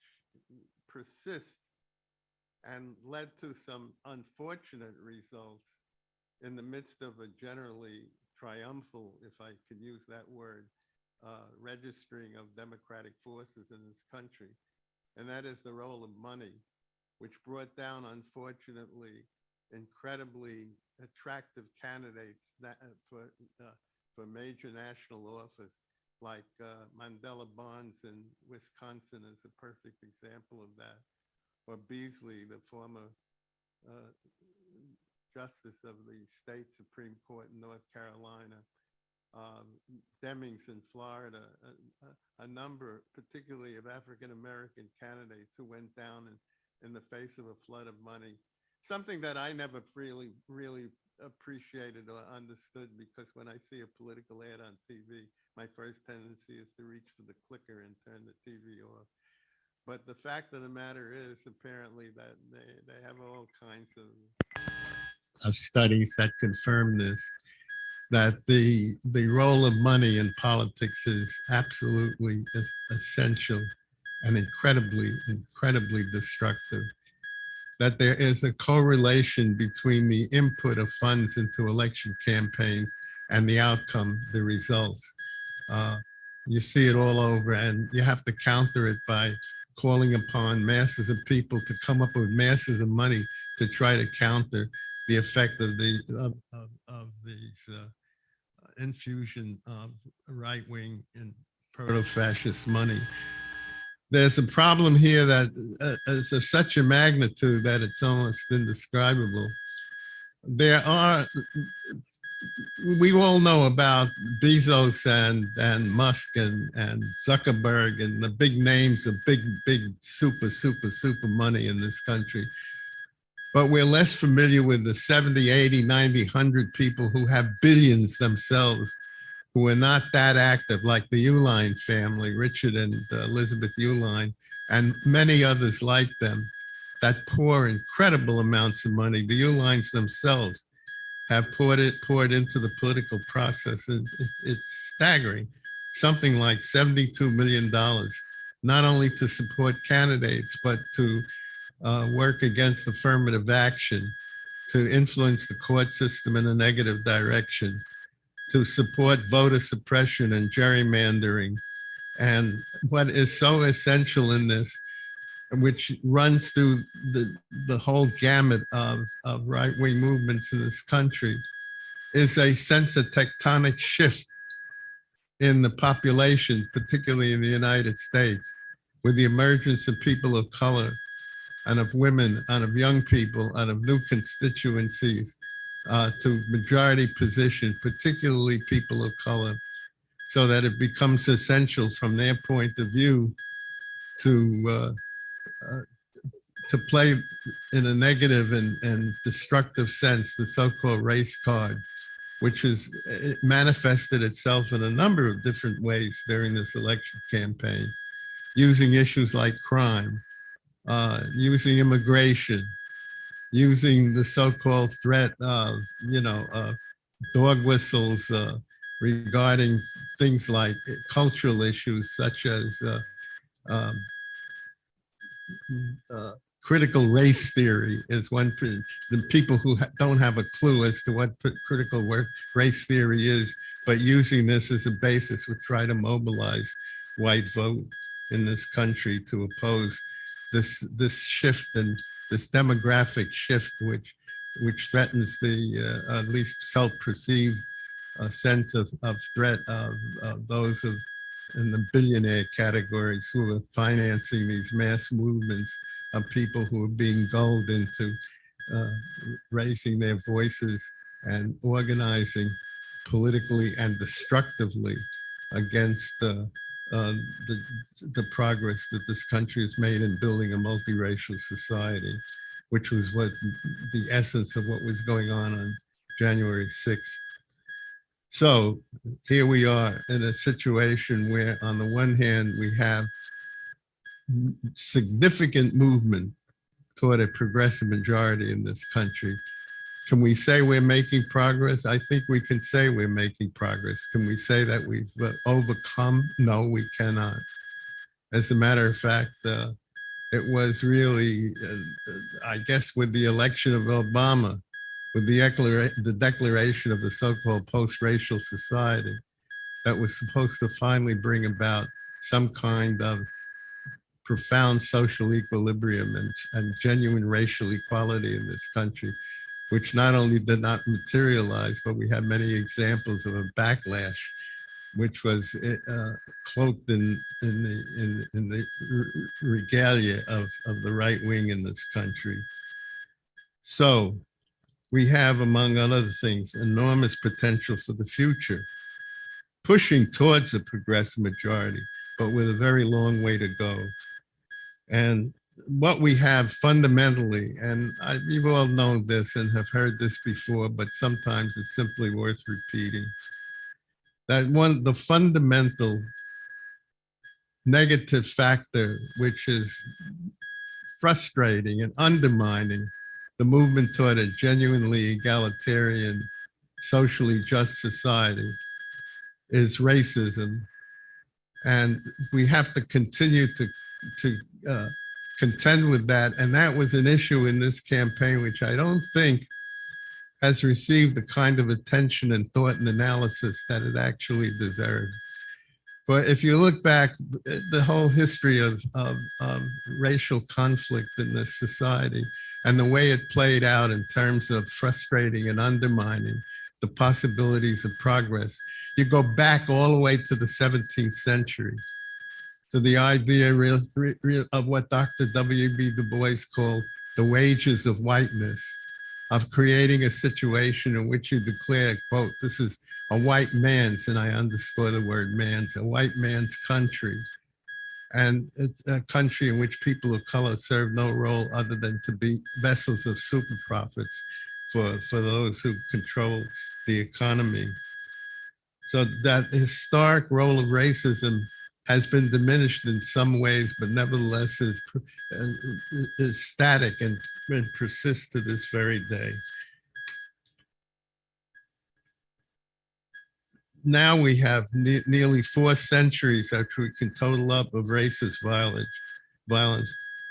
persists and led to some unfortunate results in the midst of a generally triumphal, if I could use that word, registering of democratic forces in this country, and that is the role of money, which brought down, unfortunately, incredibly attractive candidates that, for major national office, like Mandela Barnes in Wisconsin is a perfect example of that, or Beasley, the former justice of the state Supreme Court in North Carolina, Demings in Florida, a number, particularly of African-American candidates who went down in the face of a flood of money, something that I never really appreciated or understood, because when I see a political ad on TV, my first tendency is to reach for the clicker and turn the TV off. But the fact of the matter is, apparently, that they have all kinds of studies that confirm this, that the role of money in politics is absolutely essential and incredibly destructive. That there is a correlation between the input of funds into election campaigns and the outcome, the results. You see it all over, and you have to counter it by calling upon masses of people to come up with masses of money to try to counter the effect of these infusion of right-wing and proto-fascist money. There's a problem here that is of such a magnitude that it's almost indescribable. We all know about Bezos and Musk and Zuckerberg and the big names of big super money in this country. But we're less familiar with the 70, 80, 90, 100 people who have billions themselves, who are not that active, like the Uline family, Richard and Elizabeth Uline, and many others like them, that pour incredible amounts of money. The Ulines themselves have poured into the political process. It's staggering. Something like $72 million, not only to support candidates, but to work against affirmative action, to influence the court system in a negative direction, to support voter suppression and gerrymandering. And what is so essential in this, which runs through the whole gamut of right-wing movements in this country, is a sense of tectonic shift in the population, particularly in the United States, with the emergence of people of color and of women and of young people and of new constituencies to majority position, particularly people of color, so that it becomes essential from their point of view to play in a negative and destructive sense the so-called race card, which has manifested itself in a number of different ways during this election campaign, using issues like crime, using immigration, using the so-called threat of, dog whistles regarding things like cultural issues such as critical race theory is one. The people who don't have a clue as to what critical race theory is, but using this as a basis would try to mobilize white vote in this country to oppose this shift and this demographic shift, which threatens the at least self-perceived sense of threat of those in the billionaire categories who are financing these mass movements of people who are being gulled into raising their voices and organizing politically and destructively against the progress that this country has made in building a multiracial society, which was what the essence of what was going on January 6th. So here we are in a situation where, on the one hand, we have significant movement toward a progressive majority in this country. Can we say we're making progress? I think we can say we're making progress. Can we say that we've overcome? No, we cannot. As a matter of fact, it was really, I guess, with the election of Obama, with the declaration of the so-called post-racial society, that was supposed to finally bring about some kind of profound social equilibrium and genuine racial equality in this country, which not only did not materialize, but we had many examples of a backlash, which was cloaked in the regalia of the right wing in this country. So we have, among other things, enormous potential for the future, pushing towards a progressive majority, but with a very long way to go. And what we have fundamentally, and you've all known this and have heard this before, but sometimes it's simply worth repeating, that the fundamental negative factor, which is frustrating and undermining the movement toward a genuinely egalitarian, socially just society, is racism. And we have to continue to contend with that. And that was an issue in this campaign, which I don't think has received the kind of attention and thought and analysis that it actually deserved. But if you look back, the whole history of racial conflict in this society and the way it played out in terms of frustrating and undermining the possibilities of progress. You go back all the way to the 17th century, to the idea of what Dr. W.B. Du Bois called the wages of whiteness, of creating a situation in which you declare, quote, this is a white man's, and I underscore the word man's, a white man's country. And it's a country in which people of color serve no role other than to be vessels of super profits for those who control the economy. So that historic role of racism has been diminished in some ways, but nevertheless is static and persists to this very day. Now we have nearly 4 centuries that we can total up of racist violence.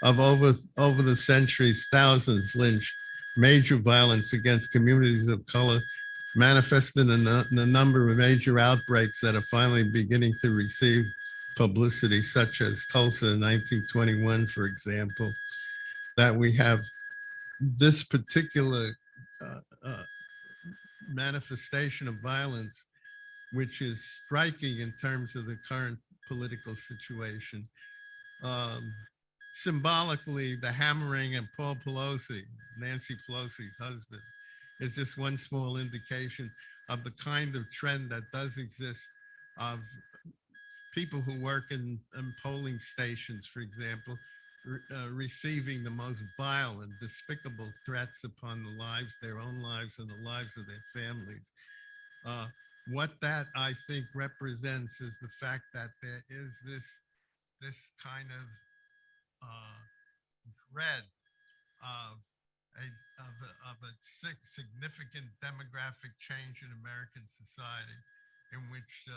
Of over the centuries, thousands lynched, major violence against communities of color, manifested in a number of major outbreaks that are finally beginning to receive publicity, such as Tulsa in 1921, for example, that we have this particular manifestation of violence, which is striking in terms of the current political situation. Symbolically, the hammering of Paul Pelosi, Nancy Pelosi's husband, is just one small indication of the kind of trend that does exist of people who work in polling stations, for example, receiving the most vile and despicable threats upon the lives, their own lives and the lives of their families. What that, I think, represents is the fact that there is this kind of dread of a significant demographic change in American society, in which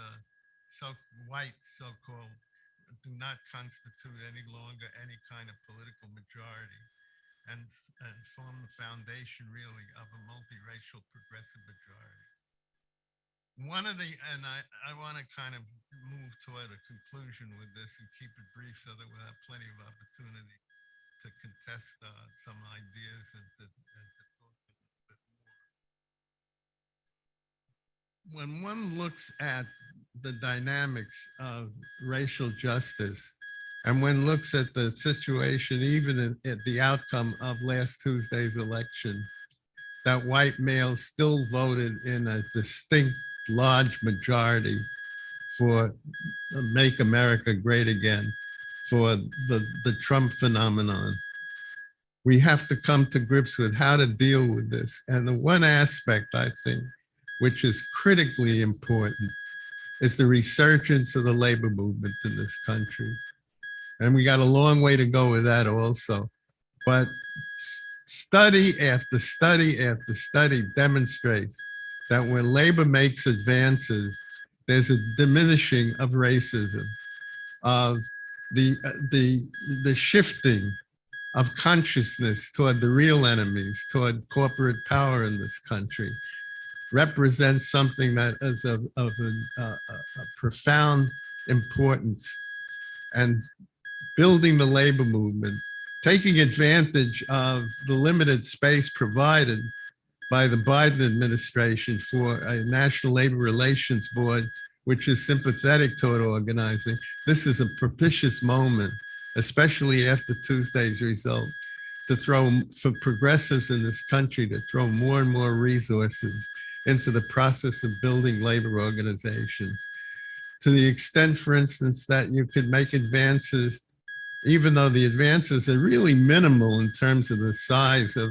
white so-called do not constitute any longer any kind of political majority, and form the foundation really of a multiracial progressive majority. One of the, and I want to kind of move toward a conclusion with this and keep it brief so that we'll have plenty of opportunity to contest some ideas and to talk a bit more. When one looks at the dynamics of racial justice, and one looks at the situation, even at the outcome of last Tuesday's election, that white males still voted in a distinct large majority for Make America Great Again, for the Trump phenomenon. We have to come to grips with how to deal with this. And the one aspect, I think, which is critically important, is the resurgence of the labor movement in this country. And we got a long way to go with that also. But study after study after study demonstrates that when labor makes advances, there's a diminishing of racism, of the shifting of consciousness toward the real enemies, toward corporate power in this country, represents something that is of a profound importance. And building the labor movement, taking advantage of the limited space provided by the Biden administration for a National Labor Relations Board, which is sympathetic toward organizing. This is a propitious moment, especially after Tuesday's result, for progressives in this country to throw more and more resources into the process of building labor organizations. To the extent, for instance, that you could make advances, even though the advances are really minimal in terms of the size of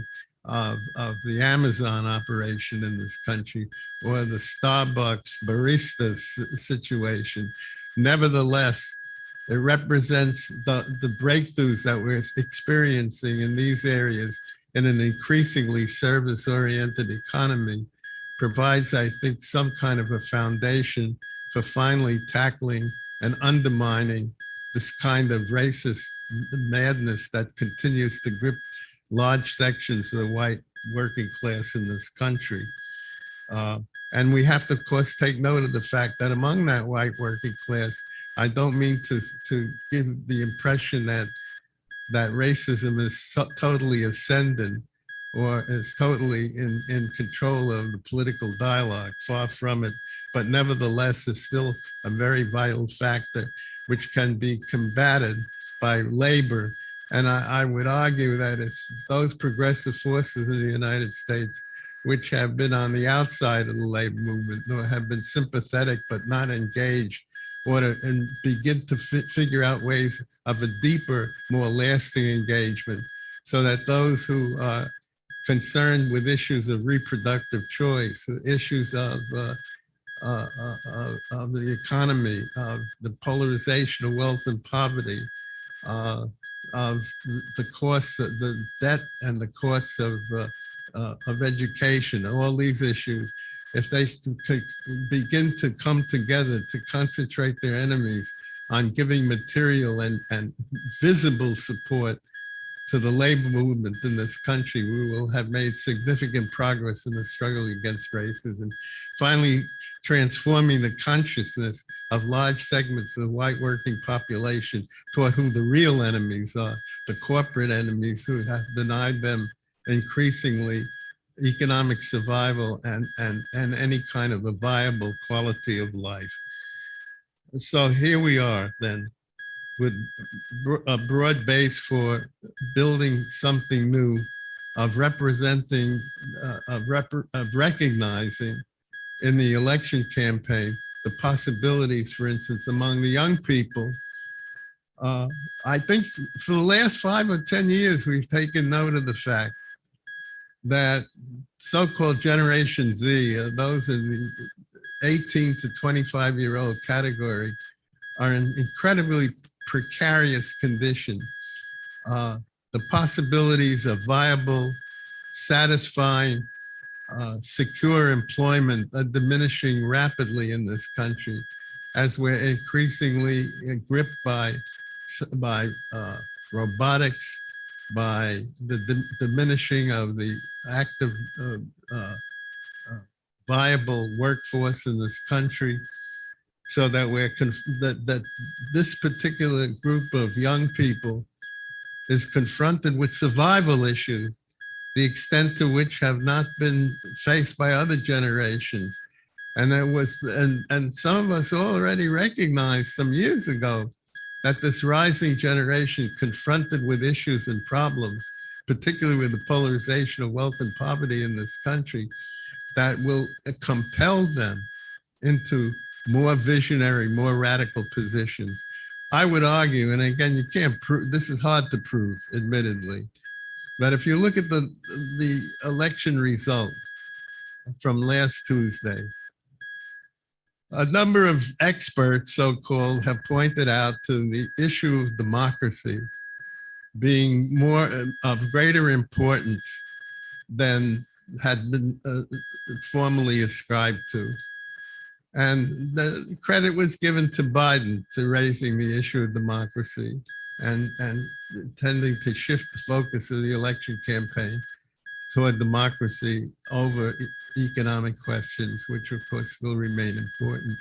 the Amazon operation in this country, or the Starbucks barista situation. Nevertheless, it represents the breakthroughs that we're experiencing in these areas in an increasingly service-oriented economy, provides, I think, some kind of a foundation for finally tackling and undermining this kind of racist madness that continues to grip large sections of the white working class in this country. And we have to, of course, take note of the fact that among that white working class, I don't mean to give the impression that that racism is totally ascendant or is totally in control of the political dialogue. Far from it, but nevertheless is still a very vital factor which can be combated by labor. And I would argue that it's those progressive forces in the United States which have been on the outside of the labor movement, or have been sympathetic but not engaged, or to begin to figure out ways of a deeper, more lasting engagement, so that those who are concerned with issues of reproductive choice, issues of the economy, of the polarization of wealth and poverty, of the costs, of the debt and the costs of education, all these issues, if they could begin to come together to concentrate their enemies on giving material and visible support to the labor movement in this country, we will have made significant progress in the struggle against racism. Finally, transforming the consciousness of large segments of the white working population toward who the real enemies are, the corporate enemies who have denied them increasingly economic survival and any kind of a viable quality of life. So here we are then, with a broad base for building something new, of representing, of recognizing in the election campaign the possibilities, for instance, among the young people. I think for the last 5 or 10 years, we've taken note of the fact that so-called Generation Z, those in the 18 to 25-year-old category, are in incredibly precarious condition. The possibilities of viable, satisfying, secure employment are diminishing rapidly in this country as we're increasingly gripped by robotics, by the diminishing of the active viable workforce in this country, so that that this particular group of young people is confronted with survival issues, the extent to which have not been faced by other generations. And some of us already recognized some years ago that this rising generation, confronted with issues and problems, particularly with the polarization of wealth and poverty in this country, that will compel them into more visionary, more radical positions. I would argue, and again, you can't prove, this is hard to prove, admittedly, but if you look at the election result from last Tuesday, a number of experts, so-called, have pointed out to the issue of democracy being more of greater importance than had been formally ascribed to. And the credit was given to Biden to raising the issue of democracy and tending to shift the focus of the election campaign toward democracy over economic questions, which of course still remain important.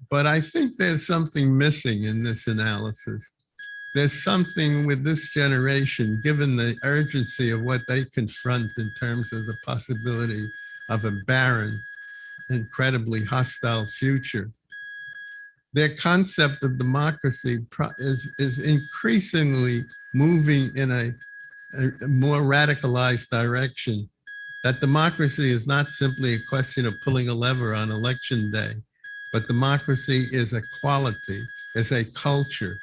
But I think there's something missing in this analysis. There's something with this generation, given the urgency of what they confront in terms of the possibility of a barren, incredibly hostile future. Their concept of democracy is increasingly moving in a more radicalized direction, that democracy is not simply a question of pulling a lever on election day, but democracy is a quality, is a culture,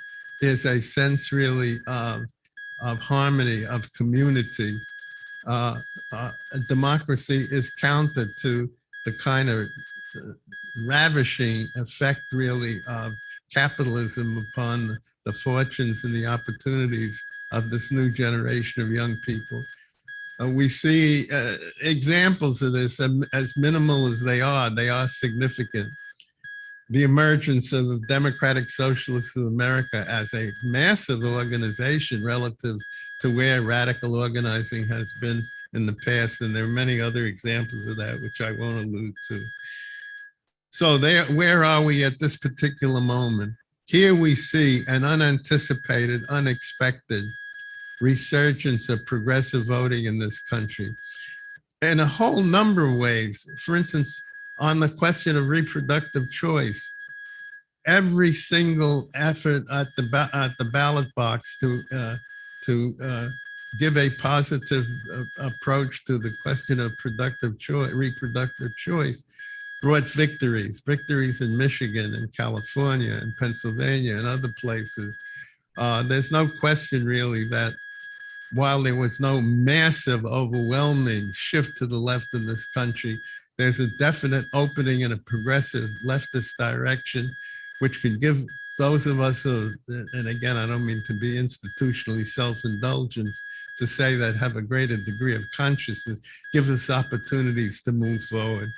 is a sense really of harmony, of community. Democracy is counter to the kind of ravishing effect really of capitalism upon the fortunes and the opportunities of this new generation of young people. We see examples of this, as minimal as they are significant. The emergence of the Democratic Socialists of America as a massive organization relative to where radical organizing has been in the past, and there are many other examples of that, which I won't allude to. So where are we at this particular moment? Here we see an unanticipated, unexpected resurgence of progressive voting in this country in a whole number of ways. For instance, on the question of reproductive choice, every single effort at the ballot box to give a positive approach to the question of reproductive choice brought victories in Michigan and California and Pennsylvania and other places. There's no question really that while there was no massive, overwhelming shift to the left in this country, there's a definite opening in a progressive leftist direction, which could give those of us who, and again, I don't mean to be institutionally self-indulgent, to say that have a greater degree of consciousness, give us opportunities to move forward.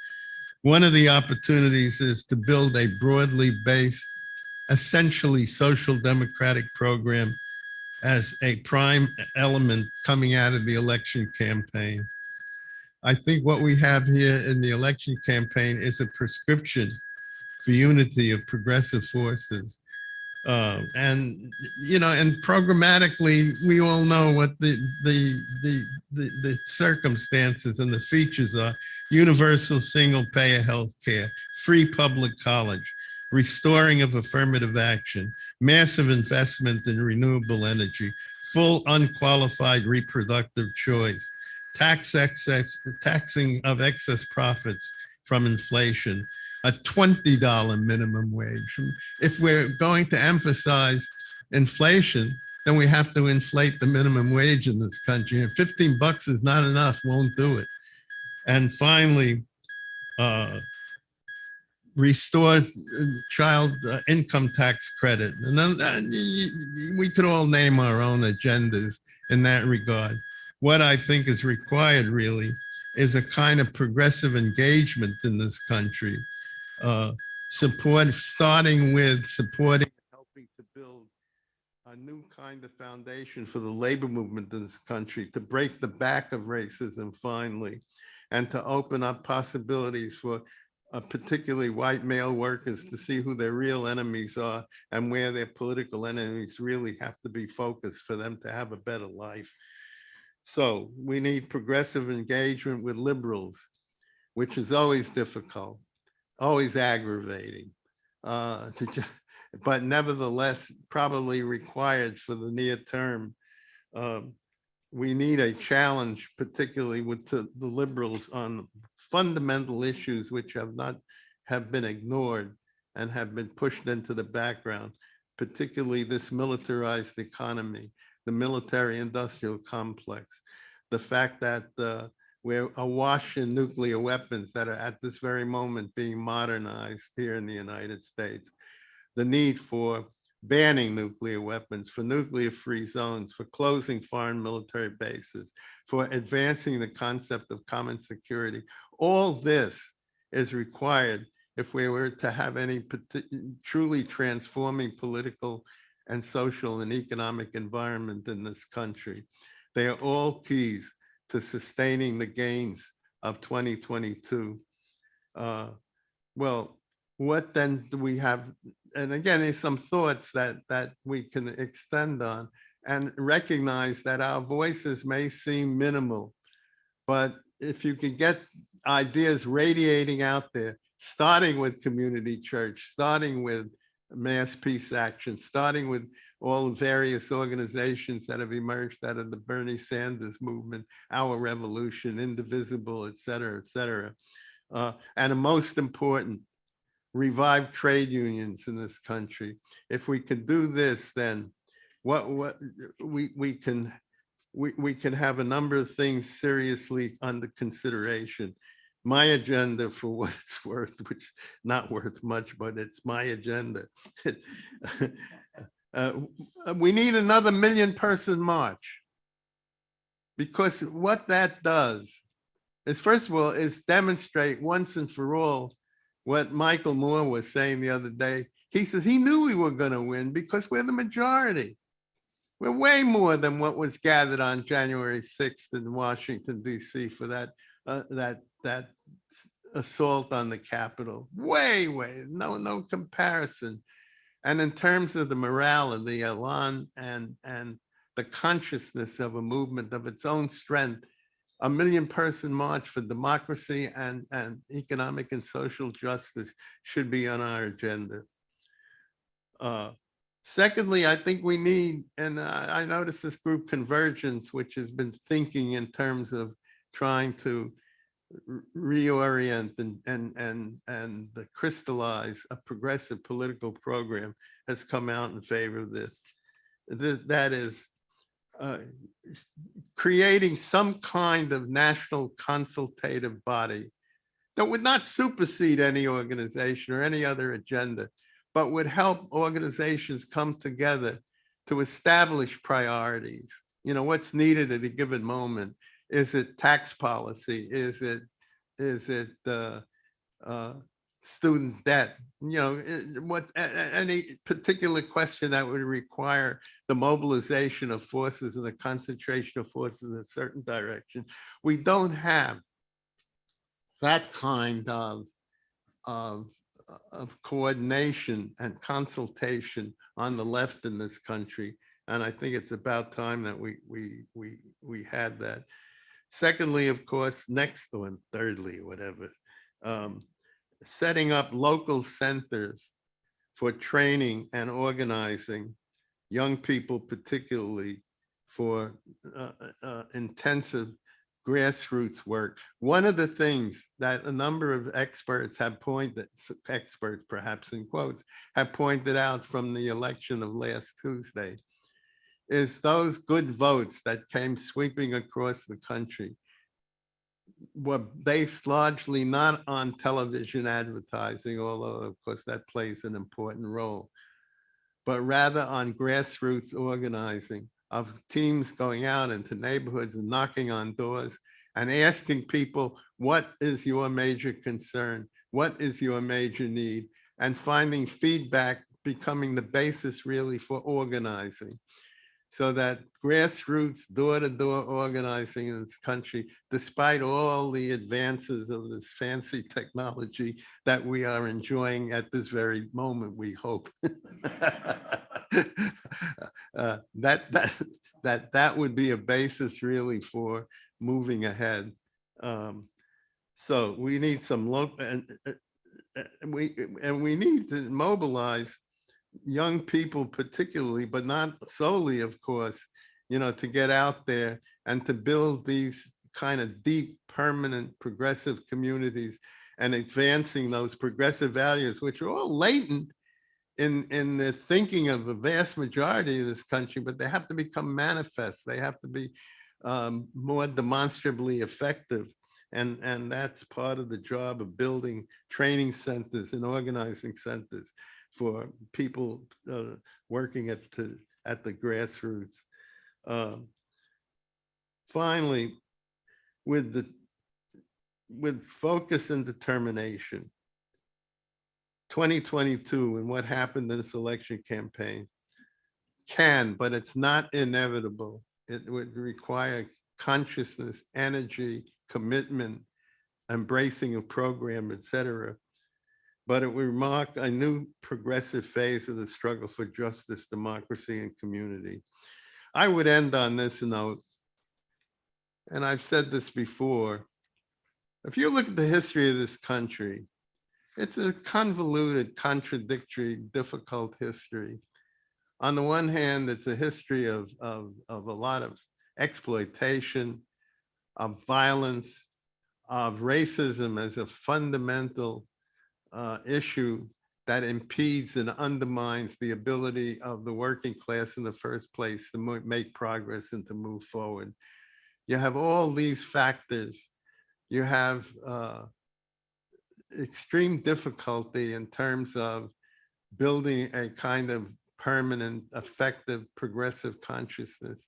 One of the opportunities is to build a broadly based, essentially social democratic program as a prime element coming out of the election campaign. I think what we have here in the election campaign is a prescription for unity of progressive forces. And programmatically, we all know what the circumstances and the features are: universal single-payer health care, free public college, restoring of affirmative action, massive investment in renewable energy, full unqualified reproductive choice, taxing of excess profits from inflation, a $20 minimum wage. If we're going to emphasize inflation, then we have to inflate the minimum wage in this country. And 15 bucks is not enough, won't do it. And finally, restore child income tax credit. And then, we could all name our own agendas in that regard. What I think is required really is a kind of progressive engagement in this country, starting with supporting and helping to build a new kind of foundation for the labor movement in this country, to break the back of racism finally, and to open up possibilities for particularly white male workers to see who their real enemies are and where their political enemies really have to be focused for them to have a better life. So we need progressive engagement with liberals, which is always difficult, always aggravating, but nevertheless probably required for the near term. We need a challenge, particularly with the liberals, on fundamental issues which have been ignored and have been pushed into the background, particularly this militarized economy, the military-industrial complex, the fact that we're awash in nuclear weapons that are at this very moment being modernized here in the United States, the need for banning nuclear weapons, for nuclear-free zones, for closing foreign military bases, for advancing the concept of common security. All this is required if we were to have any truly transforming political and social and economic environment in this country. They are all keys to sustaining the gains of 2022. Well, what then do we have? And again, there's some thoughts that we can extend on and recognize that our voices may seem minimal, but if you can get ideas radiating out there, starting with community church, starting with mass peace action, starting with all the various organizations that have emerged out of the Bernie Sanders movement, Our Revolution, Indivisible, et cetera, et cetera. And most important, revive trade unions in this country. If we can do this, then we can have a number of things seriously under consideration. My agenda, for what it's worth, which not worth much, but it's my agenda. We need another 1 million-person march, because what that does is, first of all, is demonstrate once and for all what Michael Moore was saying the other day. He says he knew we were going to win because we're the majority. We're way more than what was gathered on January 6th in Washington, D.C. for that assault on the Capitol. Way, no comparison. And in terms of the morale and the elan and the consciousness of a movement of its own strength, a million-person march for democracy and economic and social justice should be on our agenda. Secondly, I think we need, and I noticed this group Convergence, which has been thinking in terms of trying to reorient and crystallize a progressive political program, has come out in favor of this. That is creating some kind of national consultative body that would not supersede any organization or any other agenda, but would help organizations come together to establish priorities. You know, what's needed at a given moment. Is it tax policy? Is it student debt? You know, what any particular question that would require the mobilization of forces and the concentration of forces in a certain direction. We don't have that kind of coordination and consultation on the left in this country, and I think it's about time that we had that. Secondly, of course, next one, thirdly, whatever, setting up local centers for training and organizing young people, particularly for intensive grassroots work. One of the things that a number of experts have pointed, experts perhaps in quotes, have pointed out from the election of last Tuesday is those good votes that came sweeping across the country were based largely not on television advertising, although of course that plays an important role, but rather on grassroots organizing of teams going out into neighborhoods and knocking on doors and asking people, what is your major concern? What is your major need? And finding feedback becoming the basis really for organizing. So that grassroots, door-to-door organizing in this country, despite all the advances of this fancy technology that we are enjoying at this very moment, we hope, that would be a basis really for moving ahead. So we need some local, and we need to mobilize young people particularly, but not solely, of course, you know, to get out there and to build these kind of deep, permanent, progressive communities and advancing those progressive values, which are all latent in the thinking of a vast majority of this country, but they have to become manifest. They have to be more demonstrably effective. And that's part of the job of building training centers and organizing centers for people working at the grassroots. Finally, with focus and determination, 2022 and what happened in this election campaign can, but it's not inevitable. It would require consciousness, energy, commitment, embracing a program, etc. But it will mark a new progressive phase of the struggle for justice, democracy, and community. I would end on this note, and I've said this before. If you look at the history of this country, it's a convoluted, contradictory, difficult history. On the one hand, it's a history of a lot of exploitation, of violence, of racism as a fundamental issue that impedes and undermines the ability of the working class in the first place to make progress and to move forward. You have all these factors. You have extreme difficulty in terms of building a kind of permanent, effective, progressive consciousness.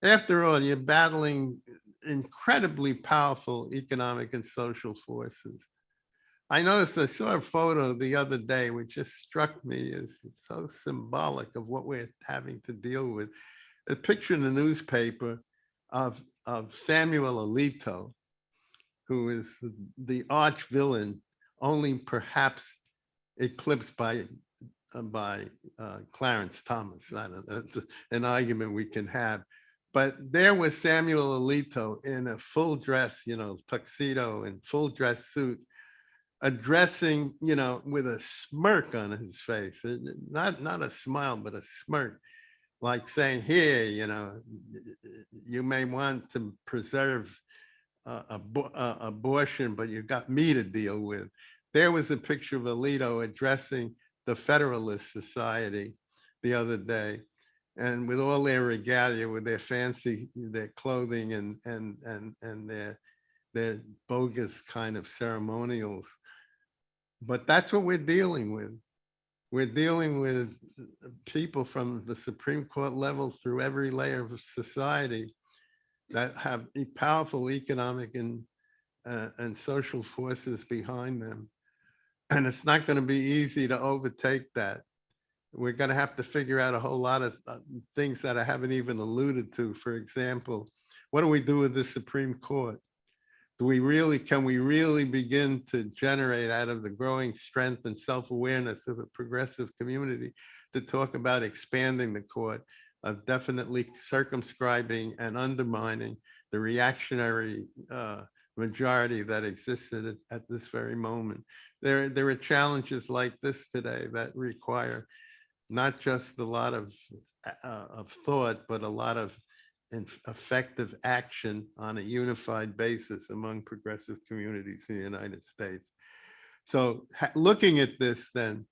After all, you're battling incredibly powerful economic and social forces. I noticed, I saw a photo the other day, which just struck me as so symbolic of what we're having to deal with. A picture in the newspaper of Samuel Alito, who is the arch villain, only perhaps eclipsed by by Clarence Thomas. I don't know, that's an argument we can have. But there was Samuel Alito in a full dress, tuxedo and full dress suit, addressing, with a smirk on his face, not a smile, but a smirk, like saying, here, you may want to preserve abortion, but you've got me to deal with. There was a picture of Alito addressing the Federalist Society the other day, and with all their regalia, with their fancy, their clothing and their bogus kind of ceremonials. But that's what we're dealing with. We're dealing with people from the Supreme Court level through every layer of society that have powerful economic and social forces behind them. And it's not going to be easy to overtake that. We're going to have to figure out a whole lot of things that I haven't even alluded to. For example, what do we do with the Supreme Court? Can we really begin to generate out of the growing strength and self-awareness of a progressive community to talk about expanding the court, of definitely circumscribing and undermining the reactionary majority that existed at this very moment? There are challenges like this today that require not just a lot of thought, but a lot of effective action on a unified basis among progressive communities in the United States. So looking at this, then,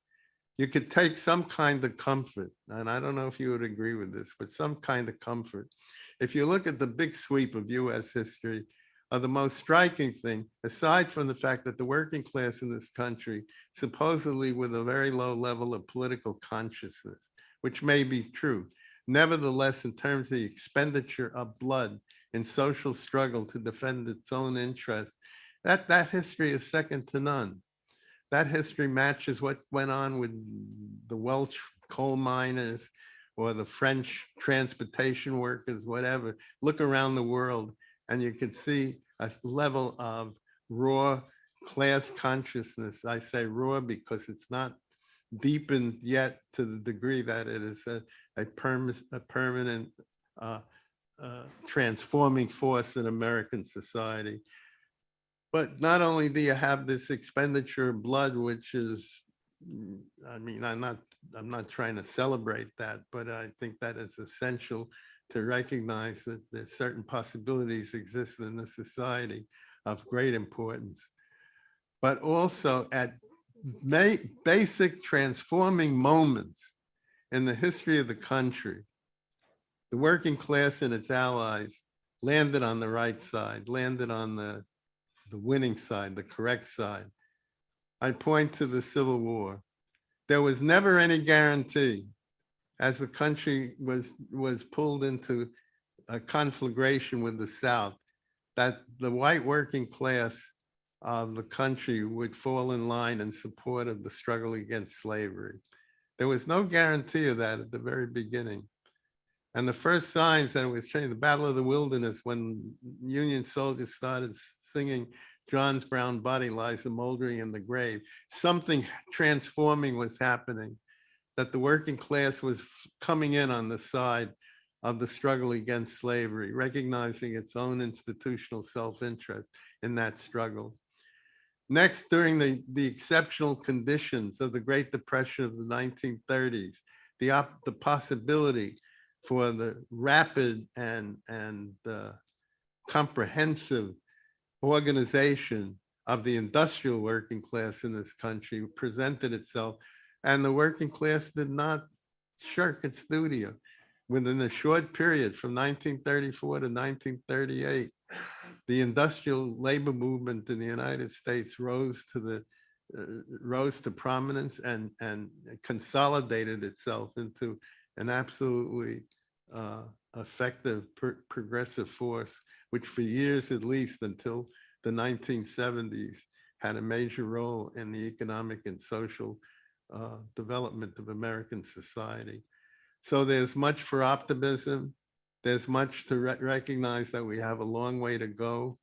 you could take some kind of comfort, and I don't know if you would agree with this, but some kind of comfort. If you look at the big sweep of US history, the most striking thing, aside from the fact that the working class in this country, supposedly with a very low level of political consciousness, which may be true, nevertheless, in terms of the expenditure of blood in social struggle to defend its own interests, that history is second to none. That history matches what went on with the Welsh coal miners or the French transportation workers, whatever. Look around the world and you can see a level of raw class consciousness. I say raw because it's not deepened yet to the degree that it is a permanent transforming force in American society. But not only do you have this expenditure of blood, which is, I mean, I'm not trying to celebrate that, but I think that is essential to recognize that there's certain possibilities exist in the society of great importance. But also at basic transforming moments in the history of the country, the working class and its allies landed on the right side, landed on the winning side, the correct side. I point to the Civil War. There was never any guarantee, as the country was pulled into a conflagration with the South, that the white working class of the country would fall in line in support of the struggle against slavery. There was no guarantee of that at the very beginning. And the first signs that it was changing, the Battle of the Wilderness, when Union soldiers started singing John's brown body lies moldering in the grave, something transforming was happening, that the working class was coming in on the side of the struggle against slavery, recognizing its own institutional self-interest in that struggle. Next, during the exceptional conditions of the Great Depression of the 1930s, the possibility for the rapid and comprehensive organization of the industrial working class in this country presented itself, and the working class did not shirk its duty. Within a short period from 1934 to 1938, the industrial labor movement in the United States rose to prominence and consolidated itself into an absolutely effective progressive force, which for years at least until the 1970s had a major role in the economic and social development of American society. So there's much for optimism. There's much to recognize that we have a long way to go.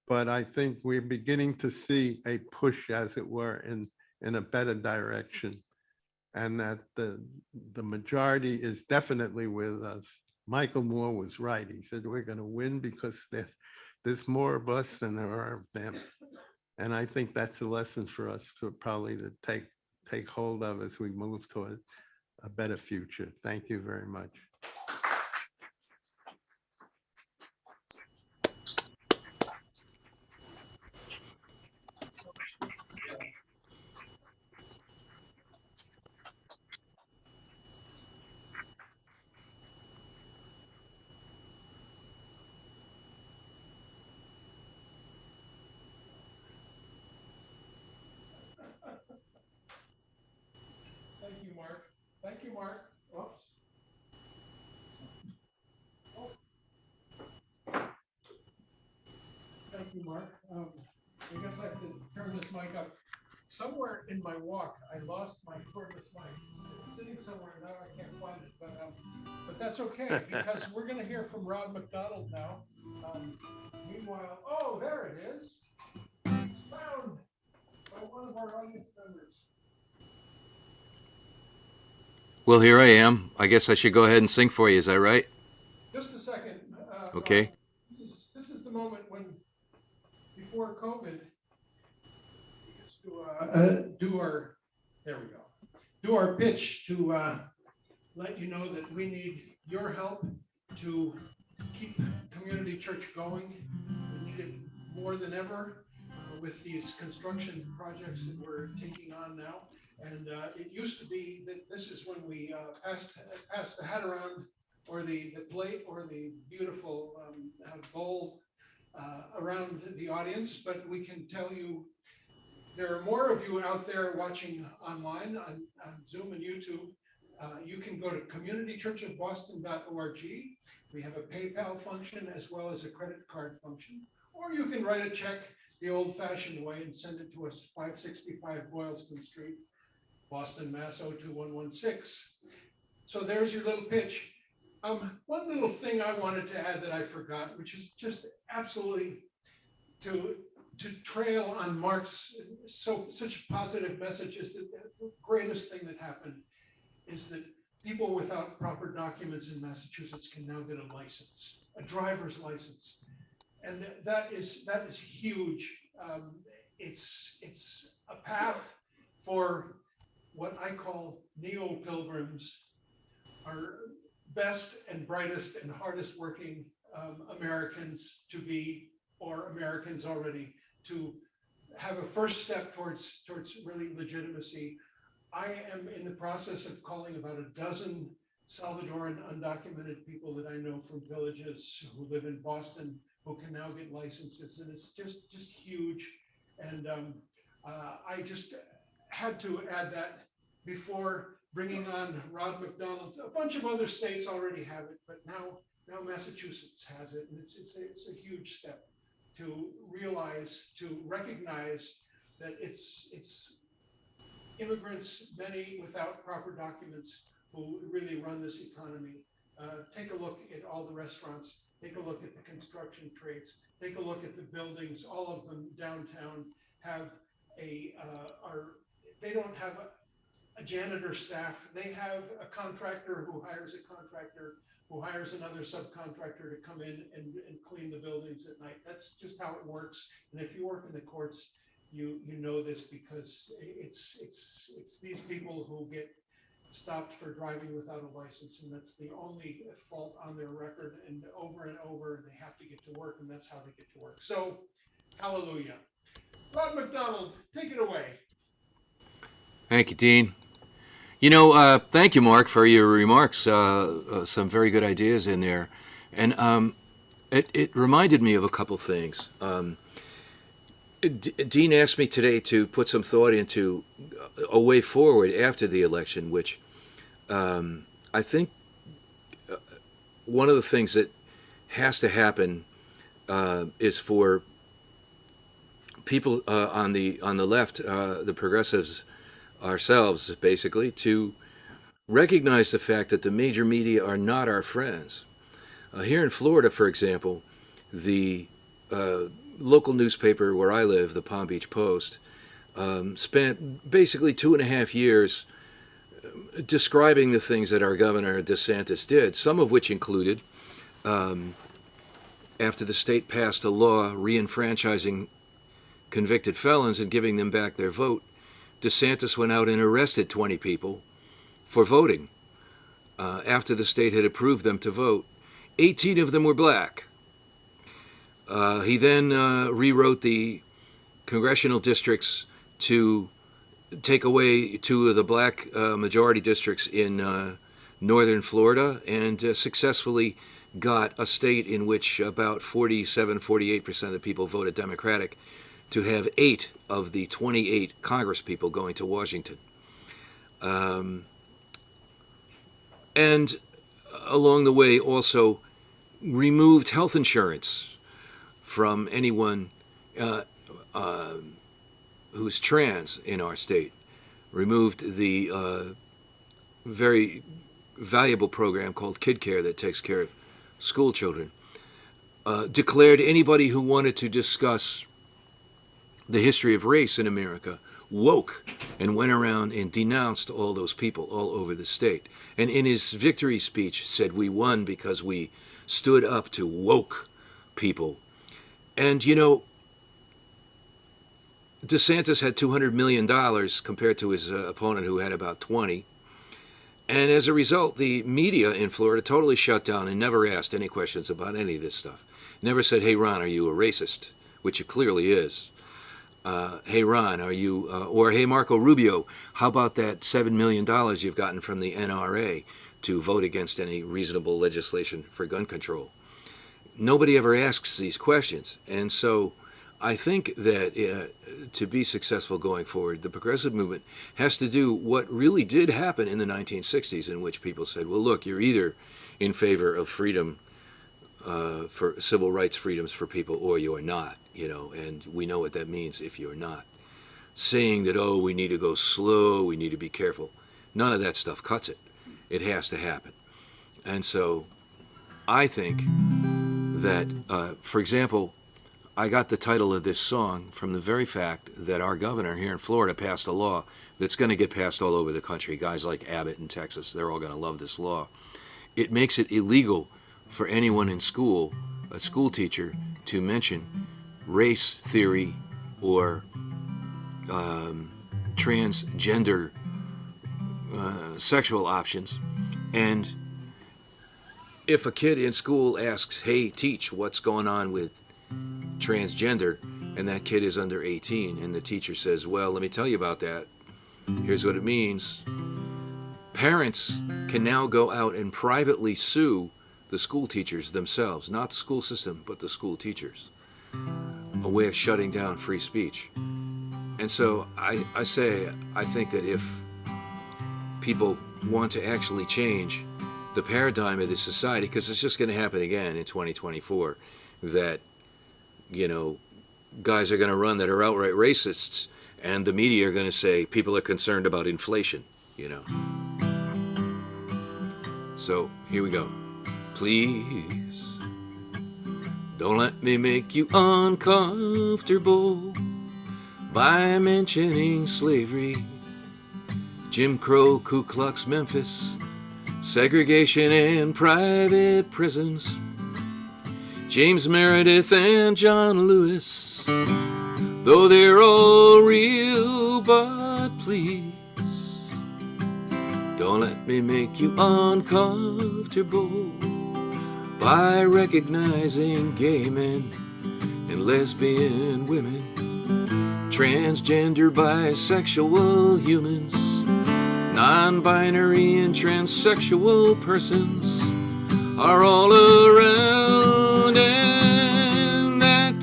But I think we're beginning to see a push, as it were, in a better direction. and that the majority is definitely with us. Michael Moore was right. He said, we're going to win because there's more of us than there are of them. And I think that's a lesson for us to probably to take hold of as we move toward a better future. Thank you very much. Thank you, Mark. Thank you, Mark. Oops. Thank you, Mark. I guess I have to turn this mic up. Somewhere in my walk, I lost my cordless mic. It's sitting somewhere now. I can't find it, but that's okay because we're going to hear from Rod MacDonald now. Meanwhile, oh, there it is. It's found by one of our audience members. Well, here I am. I guess I should go ahead and sing for you. Is that right? Just a second. Okay. This is the moment when, before COVID, do our pitch to let you know that we need your help to keep community church going. We need it more than ever with these construction projects that we're taking on now. And it used to be that this is when we passed the hat around, or the plate, or the beautiful bowl around the audience. But we can tell you there are more of you out there watching online on Zoom and YouTube. You can go to communitychurchofboston.org. We have a PayPal function as well as a credit card function. Or you can write a check the old-fashioned way and send it to us, 565 Boylston Street, Boston, Mass. 02116. So there's your little pitch. One little thing I wanted to add that I forgot, which is just absolutely to trail on Mark's such a positive message, is that the greatest thing that happened is that people without proper documents in Massachusetts can now get a license, a driver's license. And that is huge. It's a path for what I call neo-pilgrims, our best and brightest and hardest working Americans to be, or Americans already, to have a first step towards really legitimacy. I am in the process of calling about a dozen Salvadoran undocumented people that I know from villages who live in Boston who can now get licenses, and it's just huge. And I just had to add that before bringing on Rod MacDonald. A bunch of other states already have it, but now Massachusetts has it, and it's a huge step to realize, to recognize that it's immigrants, many without proper documents, who really run this economy. Take a look at all the restaurants, take a look at the construction trades, take a look at the buildings. All of them downtown have they don't have a janitor staff. They have a contractor who hires a contractor who hires another subcontractor to come in and clean the buildings at night. That's just how it works. And if you work in the courts, you know this, because it's these people who get stopped for driving without a license, and that's the only fault on their record. And over, they have to get to work, and that's how they get to work. So, hallelujah. Rod MacDonald, take it away. Thank you, Dean. Thank you, Mark, for your remarks. Some very good ideas in there. And it reminded me of a couple things. Dean asked me today to put some thought into a way forward after the election, which I think one of the things that has to happen is for people on the left, the progressives, ourselves, basically, to recognize the fact that the major media are not our friends. Here in Florida, for example, the local newspaper where I live, the Palm Beach Post, spent basically 2.5 years describing the things that our Governor DeSantis did, some of which included, after the state passed a law re-enfranchising convicted felons and giving them back their vote, DeSantis went out and arrested 20 people for voting after the state had approved them to vote. 18 of them were black. He then rewrote the congressional districts to take away 2 of the black majority districts in northern Florida, and successfully got a state in which about 48% of the people voted Democratic to have 8 of the 28 Congress people going to Washington. And along the way also removed health insurance from anyone who's trans in our state, removed the very valuable program called Kid Care that takes care of school children, declared anybody who wanted to discuss the history of race in America woke, and went around and denounced all those people all over the state. And in his victory speech said, "We won because we stood up to woke people." And you know, DeSantis had $200 million compared to his opponent, who had about 20. And as a result, the media in Florida totally shut down and never asked any questions about any of this stuff. Never said, "Hey, Ron, are you a racist?" Which it clearly is. "Hey, Ron, are you, or hey, Marco Rubio, how about that $7 million you've gotten from the NRA to vote against any reasonable legislation for gun control?" Nobody ever asks these questions. And so I think that to be successful going forward, the progressive movement has to do what really did happen in the 1960s, in which people said, well, look, you're either in favor of freedom, for civil rights freedoms for people, or you're not, you know, and we know what that means if you're not. Saying that, oh, we need to go slow, we need to be careful. None of that stuff cuts it. It has to happen. And so I think that, for example, I got the title of this song from the very fact that our governor here in Florida passed a law that's going to get passed all over the country. Guys like Abbott in Texas, they're all going to love this law. It makes it illegal for anyone in school, a school teacher, to mention race theory or transgender sexual options. And if a kid in school asks, hey, teach, what's going on with transgender, and that kid is under 18, and the teacher says, well, let me tell you about that. Here's what it means. Parents can now go out and privately sue the school teachers themselves, not the school system, but the school teachers. A way of shutting down free speech. And so I think that if people want to actually change the paradigm of this society, because it's just going to happen again in 2024, that, you know, guys are going to run that are outright racists, and the media are going to say people are concerned about inflation, you know. So here we go. Please don't let me make you uncomfortable by mentioning slavery, Jim Crow, Ku Klux, Memphis, segregation and private prisons, James Meredith and John Lewis, though they're all real, but please don't let me make you uncomfortable by recognizing gay men and lesbian women, transgender, bisexual humans, non-binary and transsexual persons are all around, and that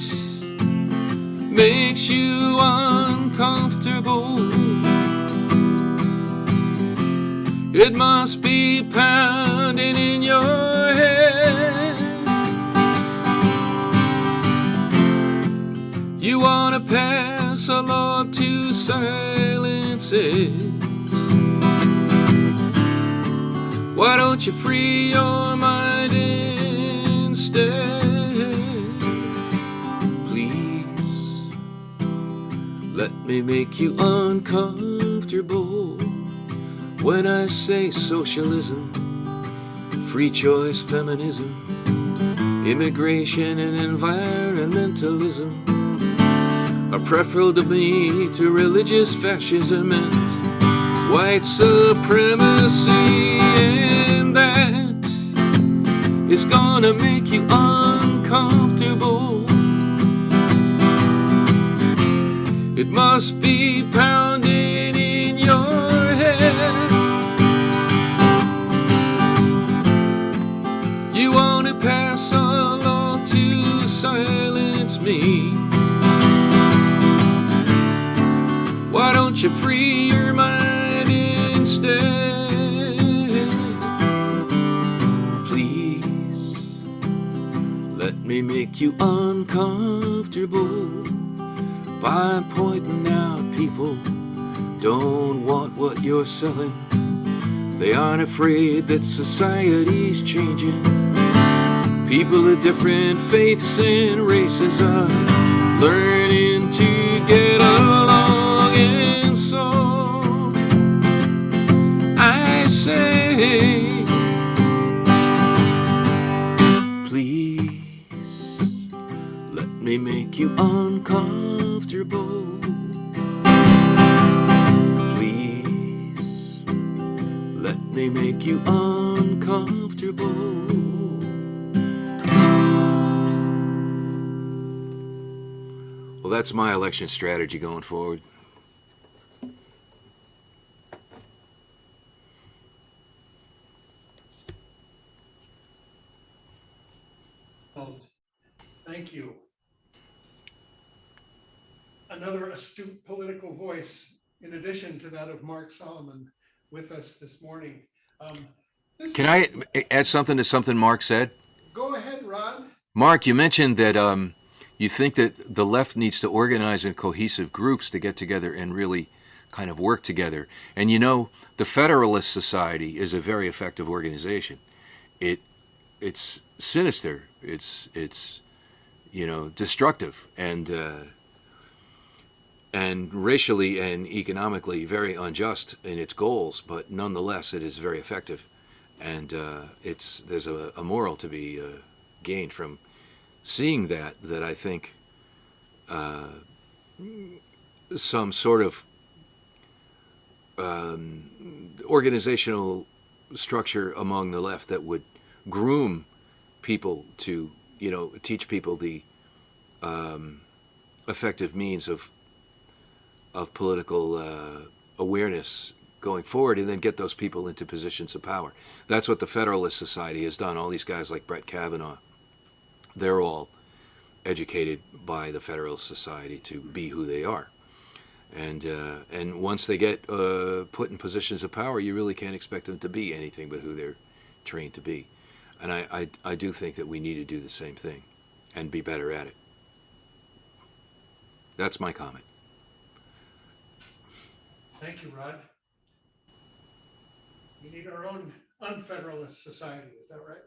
makes you uncomfortable. It must be pounding in your head. You want to pass a law to silence it. Why don't you free your mind instead? Please let me make you uncomfortable When I say socialism, free choice feminism, immigration and environmentalism are preferable to me to religious fascism and white supremacy, and that is gonna make you uncomfortable. It must be pounding in your head. You want to pass a law to silence me. Why don't you free your mind instead? Please, let me make you uncomfortable by pointing out people don't want what you're selling. They aren't afraid that society's changing. People of different faiths and races are learning to get along, and so I say, please let me make you uncomfortable. Please let me make you uncomfortable. Well, that's my election strategy going forward. Thank you. Another astute political voice, in addition to that of Mark Solomon, with us this morning. Can I add something to something Mark said? Go ahead, Rod. Mark, you mentioned that you think that the left needs to organize in cohesive groups to get together and really kind of work together. And you know, the Federalist Society is a very effective organization. It's sinister. It's destructive and racially and economically very unjust in its goals, but nonetheless it is very effective. And there's a moral to be gained from seeing that I think some sort of organizational structure among the left that would groom people to, teach people the effective means of political awareness going forward, and then get those people into positions of power. That's what the Federalist Society has done. All these guys like Brett Kavanaugh, they're all educated by the Federalist Society to be who they are. And once they get put in positions of power, you really can't expect them to be anything but who they're trained to be. And I do think that we need to do the same thing and be better at it. That's my comment. Thank you, Rod. We need our own unfederalist society, is that right?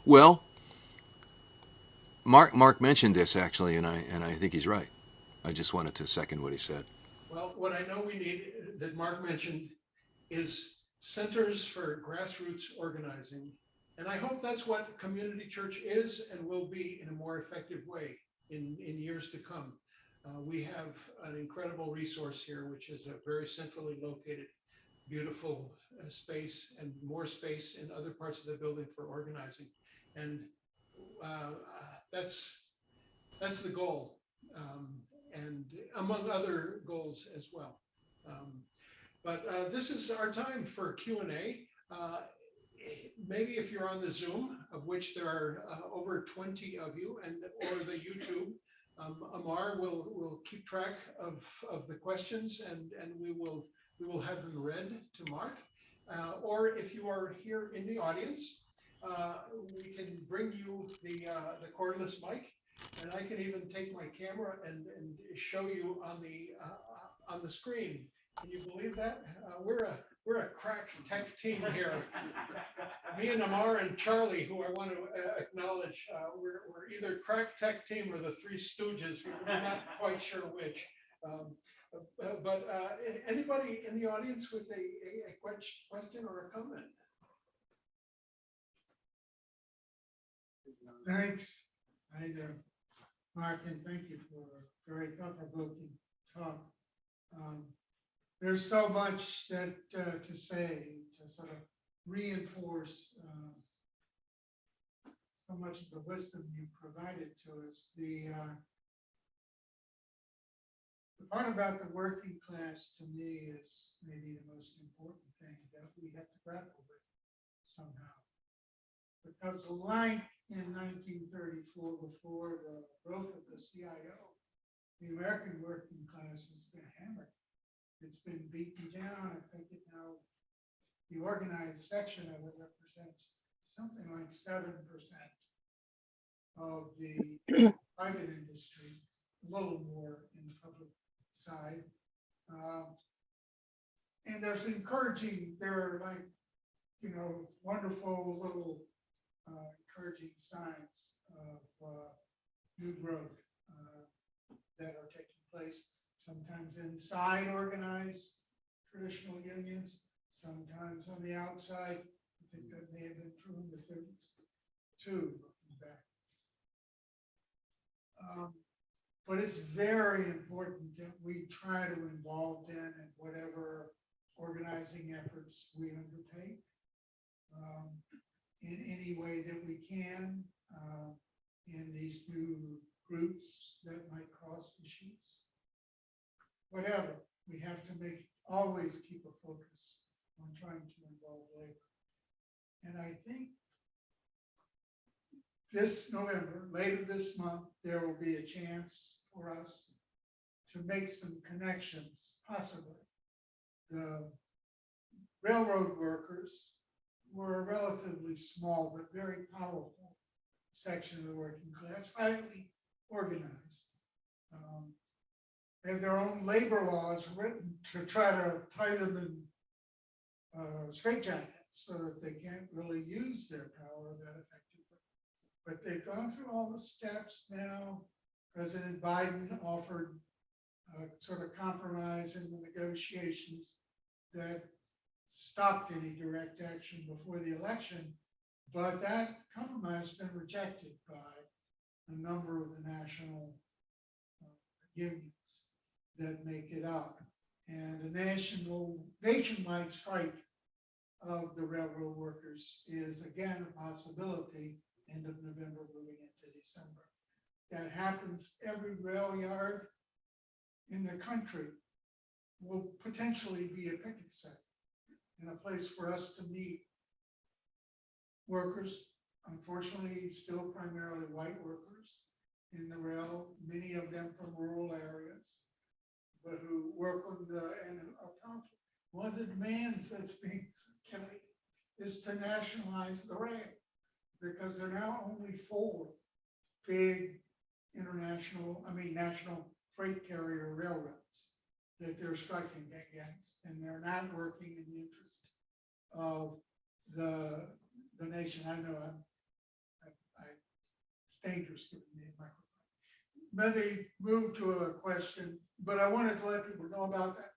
Well, Mark mentioned this actually, and I think he's right. I just wanted to second what he said. Well, what I know we need, that Mark mentioned, is centers for grassroots organizing. And I hope that's what community church is and will be in a more effective way in years to come. We have an incredible resource here, which is a very centrally located, beautiful space, and more space in other parts of the building for organizing. And that's the goal, and among other goals as well. But this is our time for Q&A. Maybe if you're on the Zoom, of which there are over 20 of you, or the YouTube, Amar will keep track of the questions, and we will have them read to Mark. Or if you are here in the audience, we can bring you the cordless mic, and I can even take my camera and show you on the screen. Can you believe that? We're a crack tech team here. Me and Amar and Charlie, who I want to acknowledge, we're either crack tech team or the Three Stooges. We're not quite sure which. But anybody in the audience with a question or a comment? Thanks. Hi there, Mark, and thank you for a very thought-provoking talk. There's so much that to say, to sort of reinforce so much of the wisdom you provided to us. The part about the working class to me is maybe the most important thing that we have to grapple with somehow. Because like in 1934, before the growth of the CIO, the American working class has been hammered. It's been beaten down. I think it now, the organized section of it represents something like 7% of the private industry, a little more in the public side. And there's encouraging, there are like, you know, wonderful little encouraging signs of new growth that are taking place, sometimes inside organized traditional unions, sometimes on the outside. I think that may have been true in the 30s too, looking back. But it's very important that we try to involve them in whatever organizing efforts we undertake in any way that we can in these new groups that might cross issues. Whatever, we have to always keep a focus on trying to involve labor. And I think this November, later this month, there will be a chance for us to make some connections, possibly. The railroad workers were a relatively small but very powerful section of the working class, highly organized. They have their own labor laws written to try to tie them in straitjackets so that they can't really use their power that effectively. But they've gone through all the steps now. President Biden offered sort of compromise in the negotiations that stopped any direct action before the election, but that compromise has been rejected by a number of the national unions that make it up. And a nationwide strike of the railroad workers is again a possibility end of November moving into December. That happens every rail yard in the country will potentially be a picket site and a place for us to meet workers, unfortunately, still primarily white workers in the rail, many of them from rural areas, but who work on and are powerful. One of the demands that's being circulated is to nationalize the rail, because there are now only 4 big national freight carrier railroads that they're striking against, and they're not working in the interest of the nation. I know it's dangerous giving me a microphone. Let me move to a question, but I wanted to let people know about that.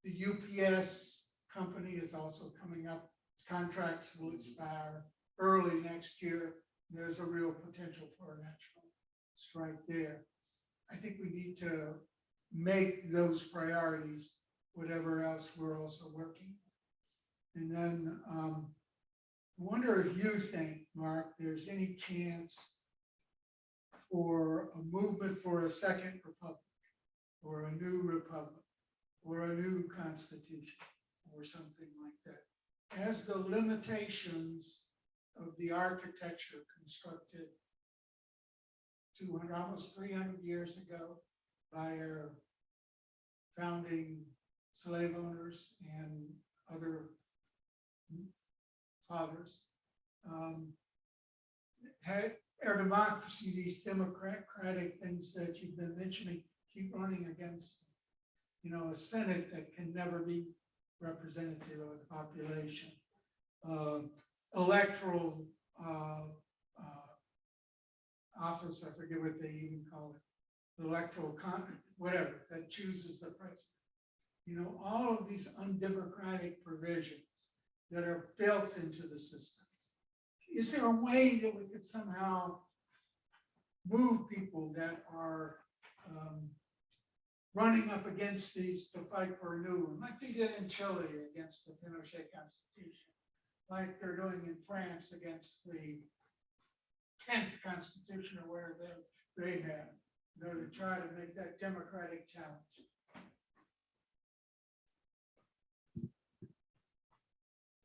The UPS company is also coming up. Its contracts will expire early next year. There's a real potential for a national strike there. I think we need to make those priorities, whatever else we're also working. And then I wonder if you think, Mark, there's any chance for a movement for a second republic, or a new republic, or a new constitution, or something like that, as the limitations of the architecture constructed 200, almost 300 years ago by our founding slave owners and other fathers. Our democracy, these democratic things that you've been mentioning, keep running against, a Senate that can never be representative of the population. Electoral office, I forget what they even call it, the electoral whatever, that chooses the president. You know, all of these undemocratic provisions that are built into the system. Is there a way that we could somehow move people that are running up against these to fight for a new one, like they did in Chile against the Pinochet Constitution, like they're doing in France against the 10th Constitution or where they have, you know, to try to make that democratic challenge?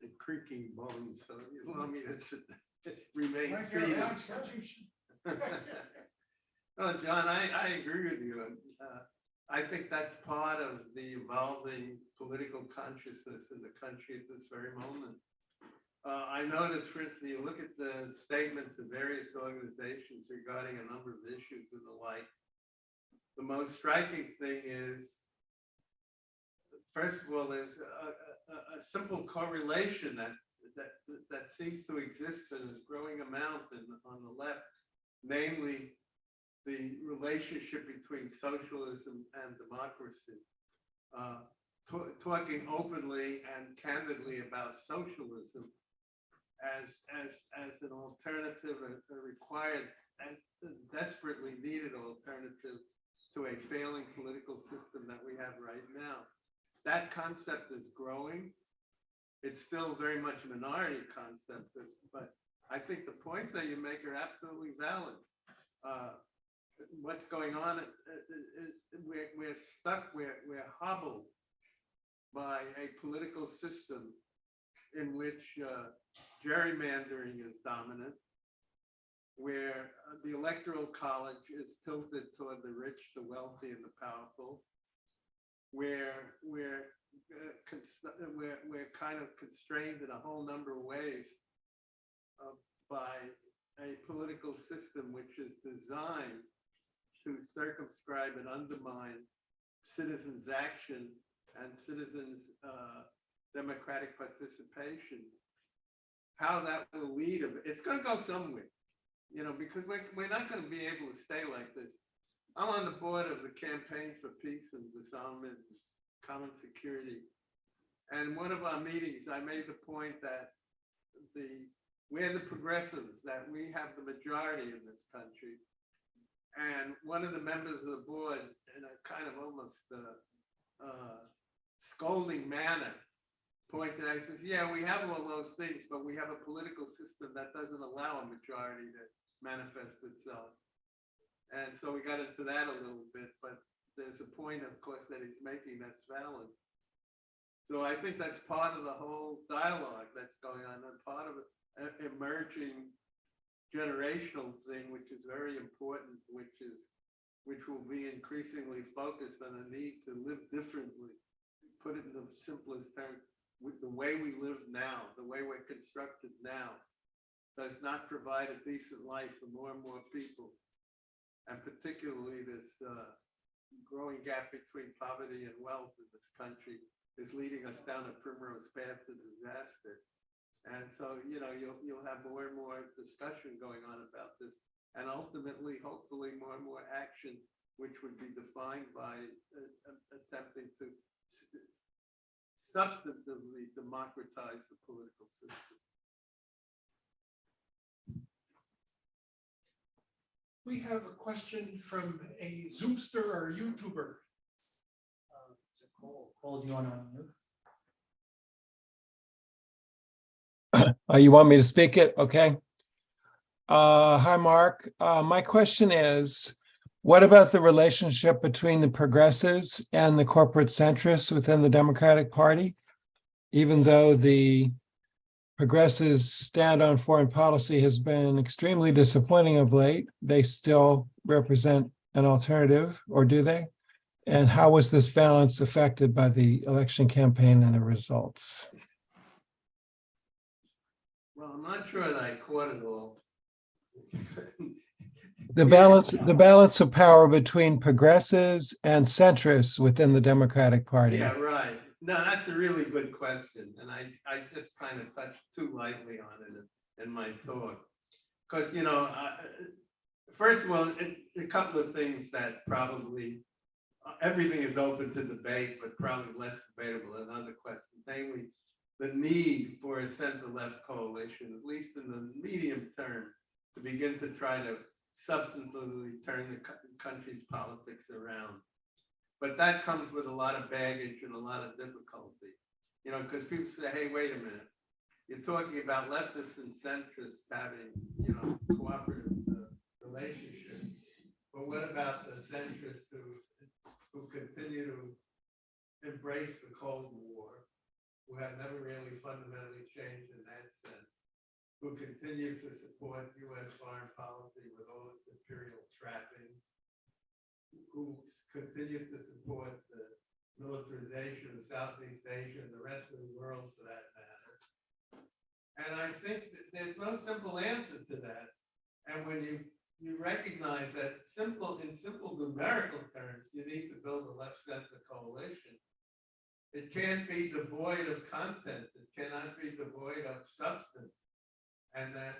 The creaking bones, so you want me to remain Like your seated. Constitution. Oh, John, I agree with you. I think that's part of the evolving political consciousness in the country at this very moment. I noticed, for instance, you look at the statements of various organizations regarding a number of issues and the like. The most striking thing is, first of all, there's a simple correlation that seems to exist in a growing amount on the left, namely the relationship between socialism and democracy. Talking openly and candidly about socialism as an alternative, a required and desperately needed alternative to a failing political system that we have right now. That concept is growing. It's still very much a minority concept, but I think the points that you make are absolutely valid. What's going on is we're stuck, we're hobbled by a political system in which gerrymandering is dominant, where the Electoral College is tilted toward the rich, the wealthy, and the powerful, where we're kind of constrained in a whole number of ways by a political system which is designed to circumscribe and undermine citizens' action and citizens' democratic participation. How that will lead, it's going to go somewhere, you know, because we're not going to be able to stay like this. I'm on the board of the Campaign for Peace and Disarmament and Common Security. And one of our meetings, I made the point that we're the progressives, that we have the majority in this country. And one of the members of the board, in a kind of almost scolding manner, pointed out, he says, yeah, we have all those things, but we have a political system that doesn't allow a majority to manifest itself. And so we got into that a little bit, but there's a point, of course, that he's making that's valid. So I think that's part of the whole dialogue that's going on, and part of an emerging generational thing, which is very important, which will be increasingly focused on the need to live differently. Put it in the simplest terms, with the way we live now, the way we're constructed now, does not provide a decent life for more and more people. And particularly this growing gap between poverty and wealth in this country is leading us down a primrose path to disaster. And so, you know, you'll have more and more discussion going on about this, and ultimately, hopefully, more and more action, which would be defined by attempting to substantively democratize the political system. We have a question from a Zoomster or YouTuber. Cole, do you want to unmute? You want me to speak it? Okay. Hi, Mark. My question is, what about the relationship between the progressives and the corporate centrists within the Democratic Party? Even though the progressives' stand on foreign policy has been extremely disappointing of late, they still represent an alternative, or do they? And how was this balance affected by the election campaign and the results? Well, I'm not sure that I caught it all. The balance of power between progressives and centrists within the Democratic Party. Yeah, right. No, that's a really good question. And I just kind of touched too lightly on it in my talk. Because, you know, first of all, a couple of things that probably everything is open to debate, but probably less debatable than other questions, namely the need for a center-left coalition, at least in the medium term, to begin to try to substantively turn the country's politics around. But that comes with a lot of baggage and a lot of difficulty, you know, because people say, hey, wait a minute, you're talking about leftists and centrists having, you know, cooperative relationship. But what about the centrists who continue to embrace the Cold War, who have never really fundamentally changed in that sense, who continue to support U.S. foreign policy with all its imperial trappings, who continue to support the militarization of Southeast Asia and the rest of the world for that matter. And I think that there's no simple answer to that. And when you recognize that in simple numerical terms, you need to build a left-center coalition. It can't be devoid of content. It cannot be devoid of substance. And that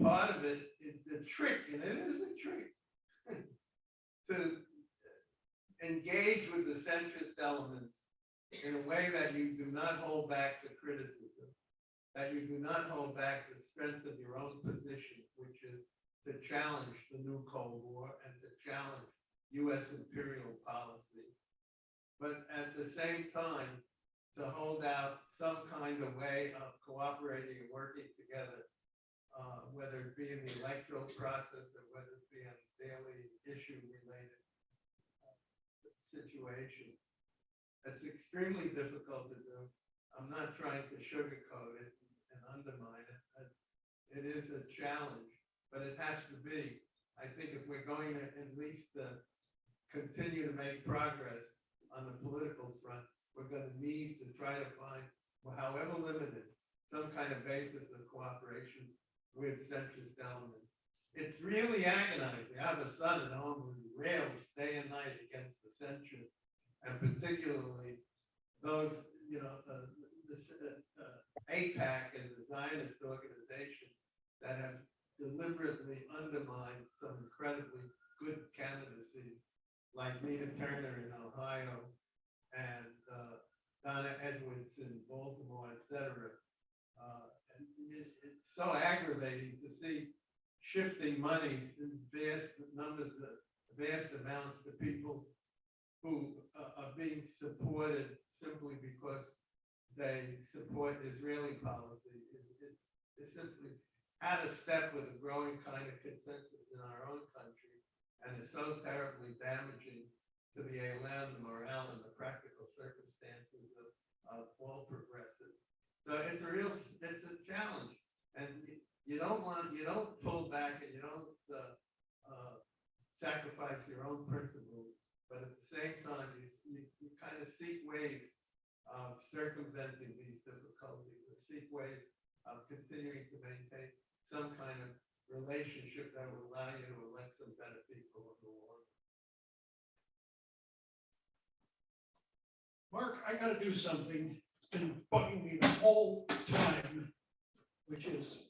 part of it is the trick, and it is a trick, to engage with the centrist elements in a way that you do not hold back the criticism, that you do not hold back the strength of your own positions, which is to challenge the new Cold War and to challenge U.S. imperial policy, but at the same time, to hold out some kind of way of cooperating and working together, whether it be in the electoral process or whether it be on daily issue-related situations. That's extremely difficult to do. I'm not trying to sugarcoat it and undermine it. It is a challenge, but it has to be. I think if we're going to at least continue to make progress on the political front, we're going to need to try to find, well, however limited, some kind of basis of cooperation with centrist elements. It's really agonizing. I have a son at home who rails day and night against the centrists, and particularly those, you know, AIPAC and the Zionist organization that have deliberately undermined some incredibly good candidacies like Nina Turner in Ohio and Donna Edwards in Baltimore, et cetera. And it's so aggravating to see shifting money in vast numbers, vast amounts to people who are being supported simply because they support Israeli policy. It's simply out of step with a growing kind of consensus in our own country, and is so terribly damaging to the élan, the morale, and the practical circumstances of all progressives. So it's a challenge, and you don't pull back, and you don't sacrifice your own principles, but at the same time, you kind of seek ways of circumventing these difficulties, or seek ways of continuing to maintain some kind of relationship that will allow you to elect some better people in the world. Mark, I got to do something. It's been bugging me the whole time, which is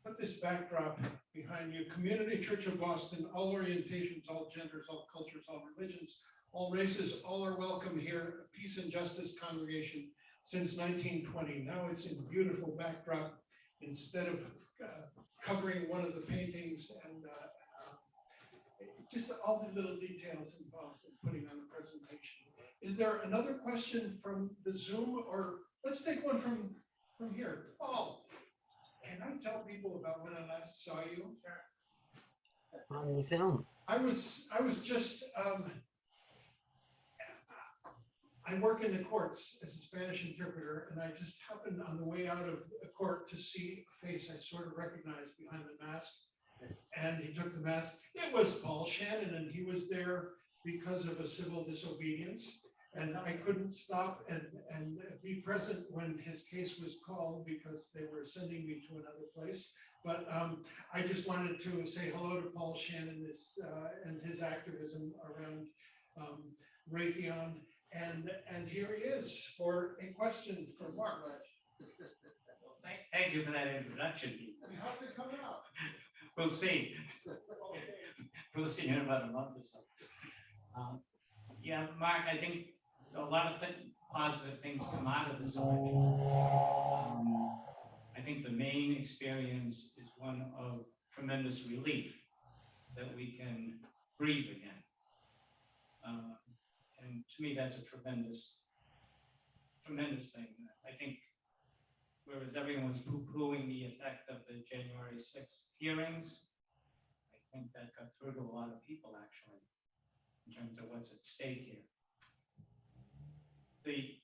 put this backdrop behind you. Community Church of Boston, all orientations, all genders, all cultures, all religions, all races, all are welcome here. A Peace and Justice congregation since 1920. Now it's in beautiful backdrop instead of covering one of the paintings, and just all the little details involved in putting on the presentation. Is there another question from the Zoom, or let's take one from here? Paul, can I tell people about when I last saw you? Sure. On the Zoom. I was just, I work in the courts as a Spanish interpreter, and I just happened on the way out of the court to see a face I sort of recognized behind the mask. And he took the mask. It was Paul Shannon, and he was there because of a civil disobedience. And I couldn't stop and be present when his case was called because they were sending me to another place. But I just wanted to say hello to Paul Shannon and his activism around Raytheon. And here he is for a question for Mark. Well, thank you for that introduction. How did it come out? We'll see. We'll see in about a month or so. Yeah, Mark, I think a lot of positive things come out of this election. I think the main experience is one of tremendous relief that we can breathe again. And to me, that's a tremendous thing. I think whereas everyone was poo-pooing the effect of the January 6th hearings, I think that got through to a lot of people actually, in terms of what's at stake here. The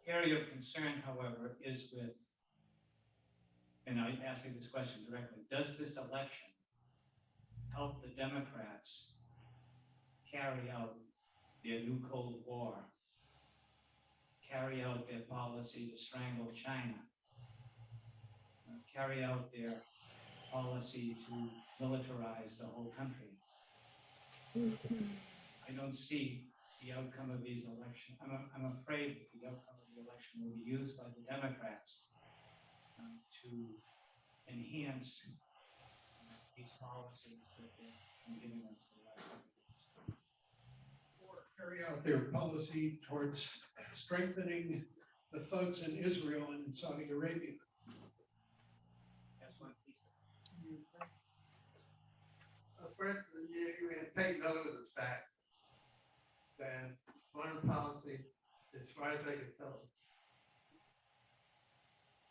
area of concern, however, is with, and I ask you this question directly, does this election help the Democrats carry out their new Cold War, carry out their policy to strangle China, carry out their policy to militarize the whole country? I don't see the outcome of these elections. I'm afraid that the outcome of the election will be used by the Democrats to enhance these policies that they've been giving us for the last couple of years. Or carry out their policy towards strengthening the thugs in Israel and in Saudi Arabia. That's one piece of First, you take note of the fact that foreign policy, as far as I can tell,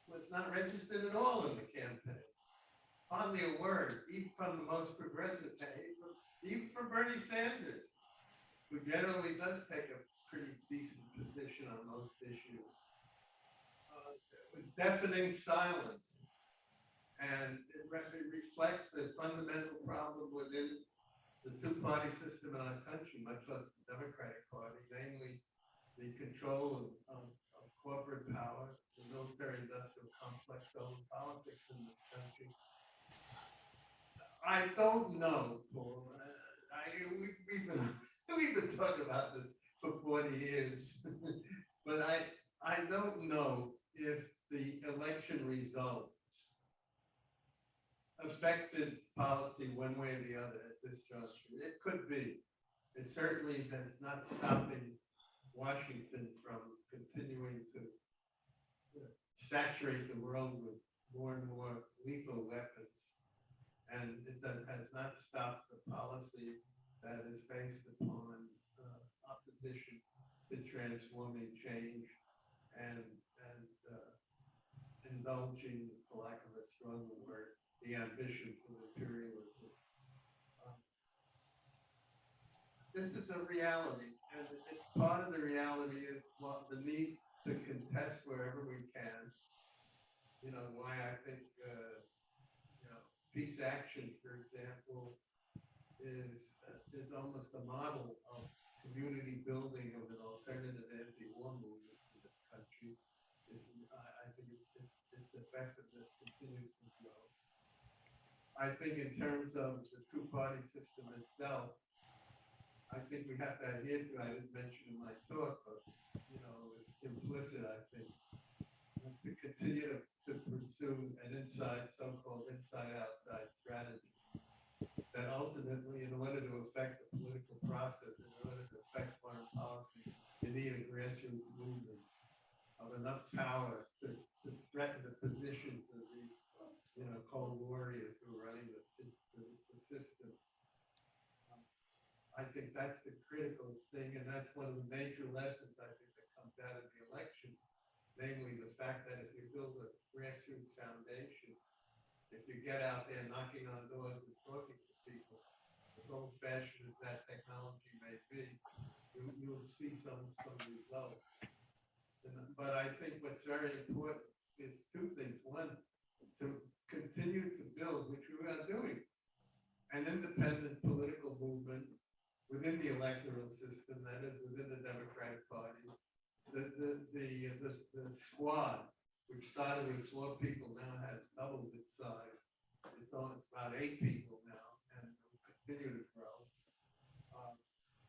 was not registered at all in the campaign. Hardly a word, even from the most progressive, even from Bernie Sanders, who generally does take a pretty decent position on most issues. It was deafening silence. And it reflects a fundamental problem within the two-party system in our country, much less the Democratic Party, namely the control of corporate power, the military-industrial complex over politics in this country. I don't know, Paul. We've been talking about this for 40 years, but I don't know if the election result affected policy one way or the other at this juncture. It could be. It certainly is not stopping Washington from continuing to saturate the world with more and more lethal weapons. And it has not stopped the policy that is based upon opposition to transforming change and indulging, for lack of a stronger word, the ambitions of imperialism. This is a reality, and part of the reality is the need to contest wherever we can. You know, why I think, peace action, for example, is almost a model of community building of an alternative anti-war movement in this country. I think its effectiveness continues to grow. I think in terms of the two-party system itself, I think we have to adhere to, I didn't mention in my talk, but, it's implicit, I think, to continue to pursue an so-called inside-outside strategy that ultimately, in order to affect the political process, in order to affect foreign policy, you need a grassroots movement of enough power to threaten the positions of these Cold Warriors who are running the system. I think that's the critical thing, and that's one of the major lessons I think that comes out of the election, namely the fact that if you build a grassroots foundation, if you get out there knocking on doors and talking to people, as old-fashioned as that technology may be, you'll see some results. But I think what's very important is two things. One, to continue to build, which we are doing, an independent political movement within the electoral system, that is within the Democratic Party. The squad, which started with 4 people, now has doubled its size. It's about 8 people now, and will continue to grow.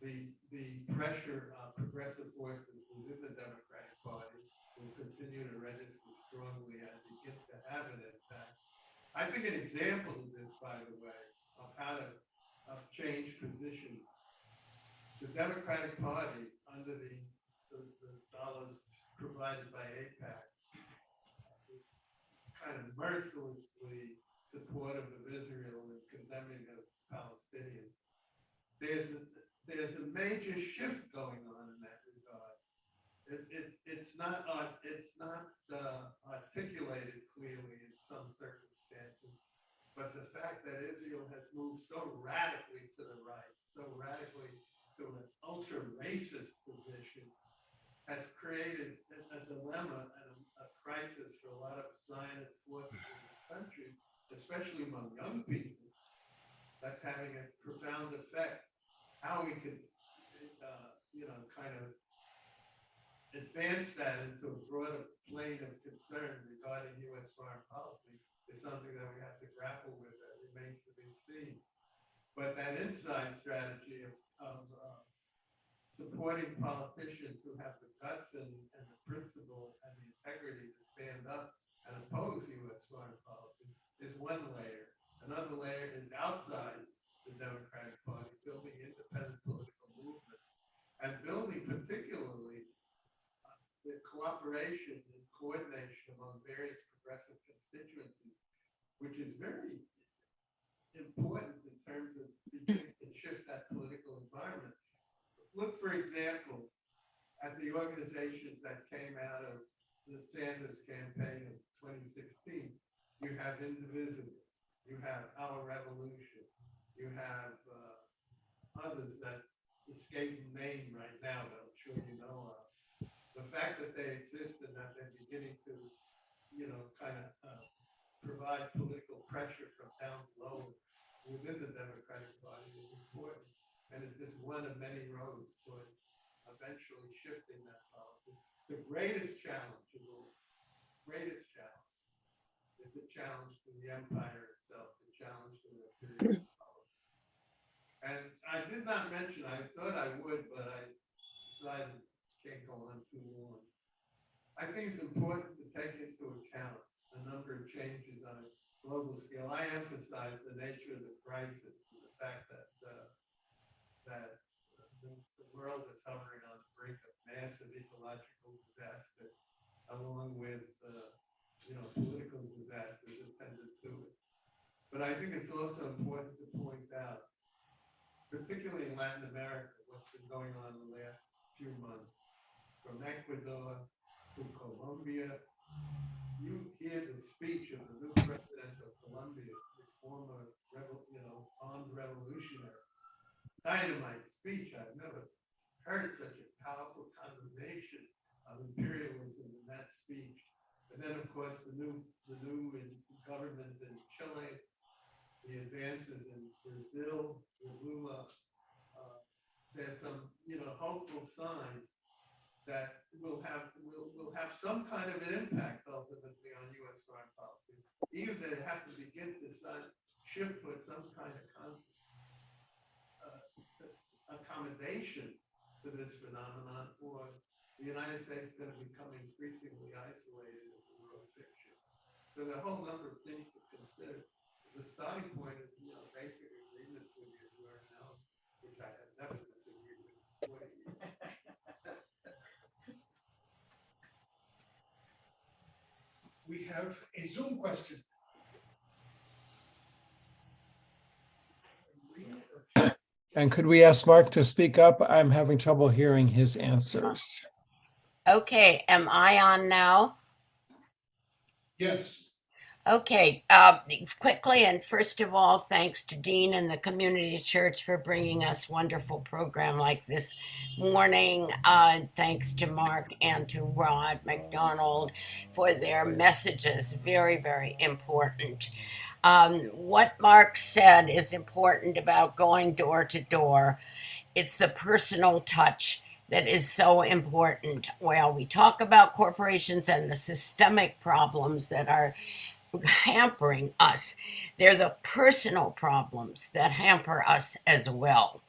The pressure on progressive forces within the Democratic Party will continue to register strongly and begin to have an impact. I think an example of this, by the way, of how to change position the Democratic Party, under the dollars provided by AIPAC, is kind of mercilessly supportive of Israel and condemning of Palestinians. There's a major shift going on in that regard. It's not articulated clearly in some circumstances, but the fact that Israel has moved so radically to the right, so radically to an ultra-racist position, has created a dilemma and a crisis for a lot of Zionist forces in the country, especially among young people. That's having a profound effect. How we could, kind of advance that into a broader plane of concern regarding U.S. foreign policy is something that we have to grapple with. That remains to be seen. But that inside strategy of supporting politicians who have the guts and the principle and the integrity to stand up and oppose U.S. foreign policy is one layer. Another layer is outside the Democratic Party, building independent political movements and building particularly the cooperation and coordination among various progressive constituencies, which is very important in terms of beginning to shift that political environment. Look, for example, at the organizations that came out of the Sanders campaign of 2016. You have Indivisible, you have Our Revolution, you have others that escape name right now that I'm sure you know of. The fact that they exist and that they're beginning to, provide political pressure from down below within the Democratic Party is important. And it's just one of many roads toward eventually shifting that policy. The greatest challenge is the challenge to the empire itself, the challenge to the imperial policy. And I did not mention, I thought I would, but I decided can't go on too long. I think it's important to take into account a number of changes on a global scale. I emphasize the nature of the crisis, the fact that the world is hovering on the brink of massive ecological disaster, along with political disasters attendant to it. But I think it's also important to point out, particularly in Latin America, what's been going on in the last few months, from Ecuador to Colombia. You hear the speech of the new president of Colombia, the former armed revolutionary. Dynamite speech. I've never heard such a powerful condemnation of imperialism in that speech. And then, of course, the new government in Chile, the advances in Brazil, Lula. There's some, hopeful signs that will have some kind of an impact ultimately on U.S. foreign policy. Even they have to begin to shift towards some kind of accommodation to this phenomenon, or the United States is going to become increasingly isolated in the world picture. So there are a whole number of things to consider. The starting point is, basic agreement with your analysis, which I have never disagreed with in 40 years. We have a Zoom question. And could we ask Mark to speak up? I'm having trouble hearing his answers. Okay, am I on now? Yes. Okay, quickly, and first of all, thanks to Dean and the Community Church for bringing us wonderful program like this morning. Thanks to Mark and to Rod MacDonald for their messages. Very, very important. What Mark said is important about going door to door. It's the personal touch that is so important. Well, we talk about corporations and the systemic problems that are hampering us. They're the personal problems that hamper us as well.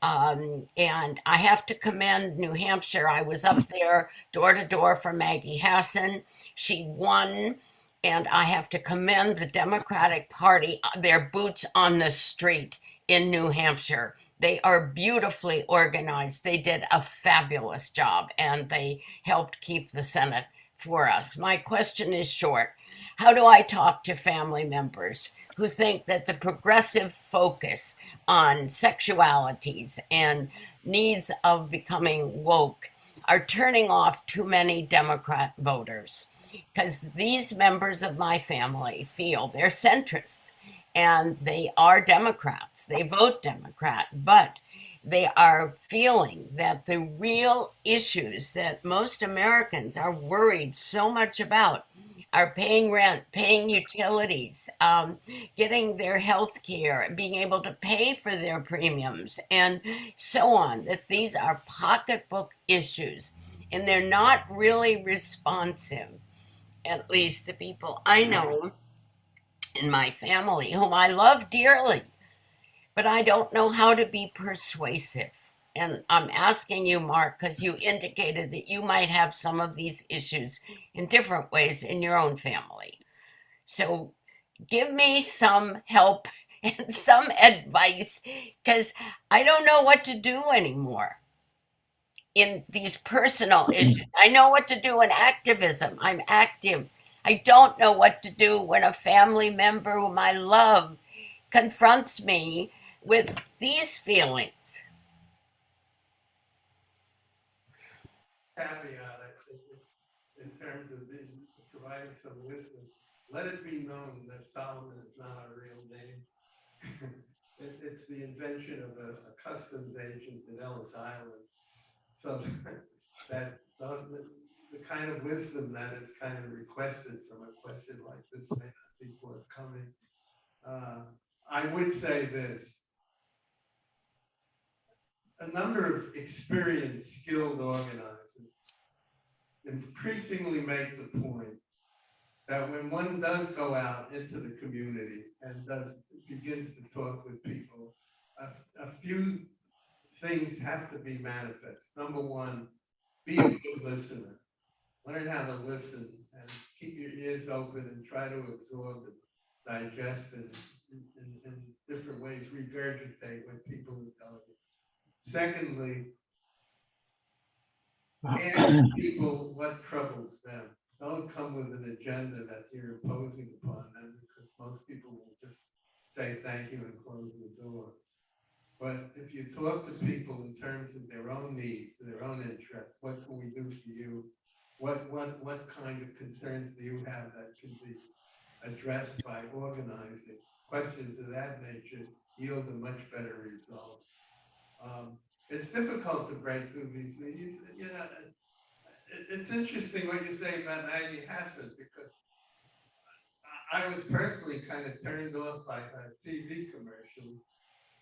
And I have to commend New Hampshire. I was up there door to door for Maggie Hassan. She won. And I have to commend the Democratic Party, their boots on the street in New Hampshire. They are beautifully organized. They did a fabulous job and they helped keep the Senate for us. My question is short. How do I talk to family members who think that the progressive focus on sexualities and needs of becoming woke are turning off too many Democrat voters? Because these members of my family feel they're centrists and they are Democrats. They vote Democrat, but they are feeling that the real issues that most Americans are worried so much about are paying rent, paying utilities, getting their health care, being able to pay for their premiums, and so on, that these are pocketbook issues. And they're not really responsive, at least the people I know in my family, whom I love dearly, but I don't know how to be persuasive. And I'm asking you, Mark, because you indicated that you might have some of these issues in different ways in your own family. So give me some help and some advice, because I don't know what to do anymore in these personal issues. I know what to do in activism. I'm active. I don't know what to do when a family member whom I love confronts me with these feelings. Caveat, in terms of providing some wisdom, let it be known that Solomon is not our real name. It's the invention of a customs agent at Ellis Island. So that the kind of wisdom that is kind of requested from a question like this may not be forthcoming. I would say this. A number of experienced, skilled organizers increasingly make the point that when one does go out into the community and begins to talk with people, a few things have to be manifest. Number one, be a good listener. Learn how to listen and keep your ears open and try to absorb and digest and in different ways regurgitate what people are telling you. Secondly, ask people what troubles them. Don't come with an agenda that you're imposing upon them, because most people will just say thank you and close the door. But if you talk to people in terms of their own needs, their own interests, what can we do for you? What kind of concerns do you have that can be addressed by organizing? Questions of that nature yield a much better result. It's difficult to break through these things. You know, it's interesting what you say about Maggie Hassett, because I was personally kind of turned off by her TV commercials,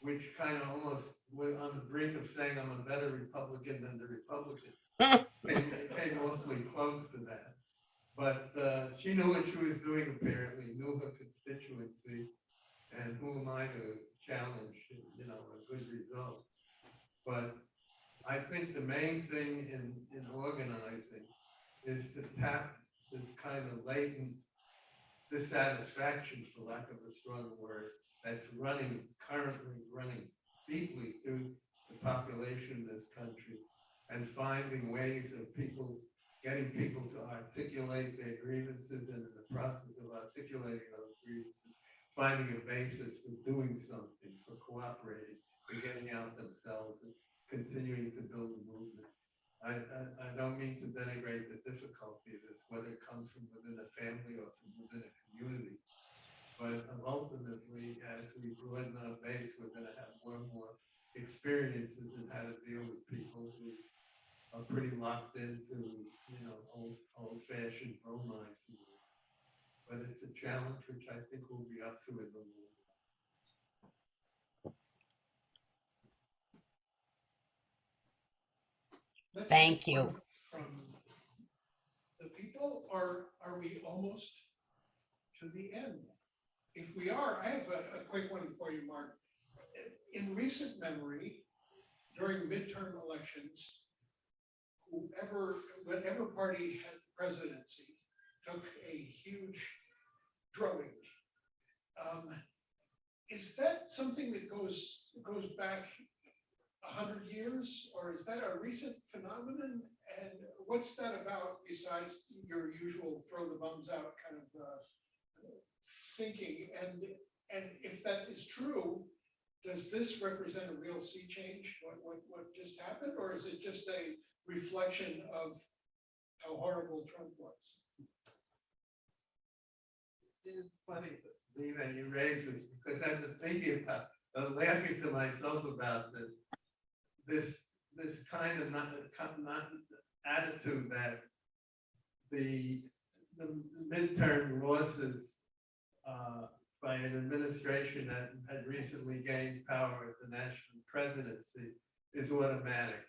which kind of almost were on the brink of saying I'm a better Republican than the Republicans. It came awfully close to that. But she knew what she was doing, apparently, knew her constituency, and who am I to challenge, you know, a good result. But I think the main thing in organizing is to tap this kind of latent dissatisfaction, for lack of a stronger word, that's currently running deeply through the population of this country, and finding ways of getting people to articulate their grievances, and in the process of articulating those grievances, finding a basis for doing something, for cooperating, for getting out themselves and continuing to build a movement. I don't mean to denigrate the difficulty of this, whether it comes from within a family or from within a community. But ultimately, as we broaden our base, we're going to have more and more experiences in how to deal with people who are pretty locked into, you know, old-fashioned romance. But it's a challenge which I think we'll be up to in the long run. Let's Thank see, you. from the people, or are we almost to the end? If we are, I have a quick one for you, Mark. In recent memory, during midterm elections, whatever party had the presidency took a huge drubbing. Is that something that goes back 100 years, or is that a recent phenomenon? And what's that about besides your usual throw the bums out kind of thinking? And if that is true, does this represent a real sea change? What just happened, or is it just a reflection of how horrible Trump was? It's funny, Lee, that you raise this, because I've been thinking about, laughing to myself about this kind of not attitude that the midterm losses by an administration that had recently gained power at the national presidency is automatic.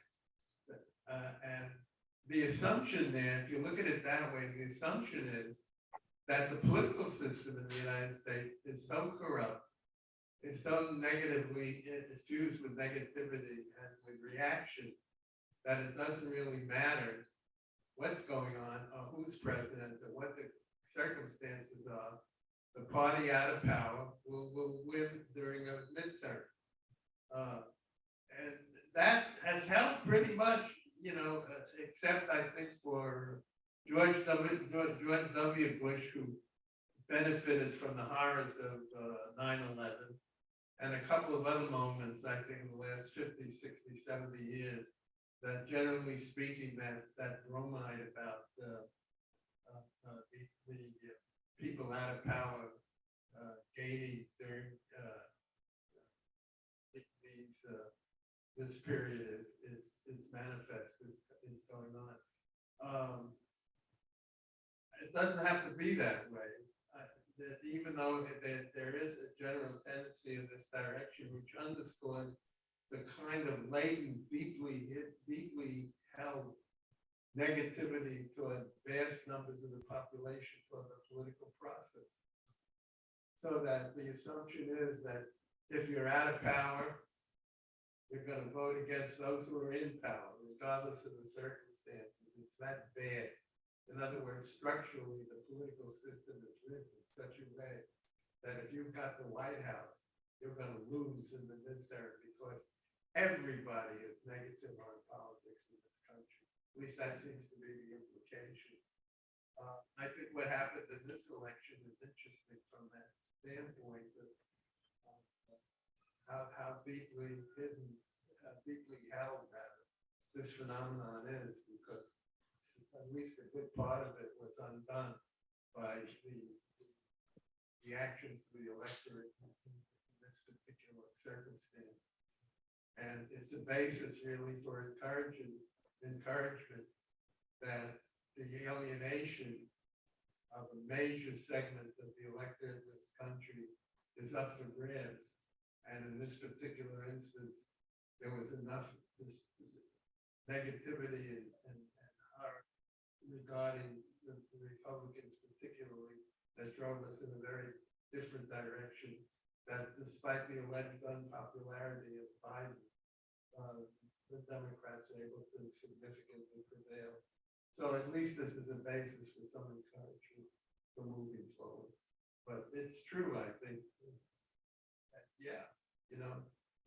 And the assumption there, if you look at it that way, the assumption is that the political system in the United States is so corrupt, is so negatively infused with negativity and with reaction, that it doesn't really matter what's going on or who's president or what the circumstances are. The party out of power will win during a midterm. And that has helped pretty much, except I think for George W. Bush, who benefited from the horrors of 9/11, and a couple of other moments, I think, in the last 50, 60, 70 years, that generally speaking, that bromide about the people out of power gaining during this period is manifest, is going on. It doesn't have to be that way. Even though there is a general tendency in this direction, which underscores the kind of latent, deeply held negativity toward vast numbers of the population toward the political process. So that the assumption is that if you're out of power, you're going to vote against those who are in power, regardless of the circumstances. It's that bad. In other words, structurally, the political system is written in such a way that if you've got the White House, you're going to lose in the midterm because everybody is negative on politics in this country. At least that seems to be the implication. I think what happened in this election is interesting from that standpoint, that how deeply hidden, deeply held this phenomenon is, because at least a good part of it was undone by the actions of the electorate in this particular circumstance. And it's a basis really for encouragement that the alienation of a major segment of the electorate in this country is up for grabs. And in this particular instance, there was enough negativity and horror regarding the Republicans particularly that drove us in a very different direction, that despite the alleged unpopularity of Biden, the Democrats were able to significantly prevail. So at least this is a basis for some encouragement for moving forward. But it's true, I think, that, yeah,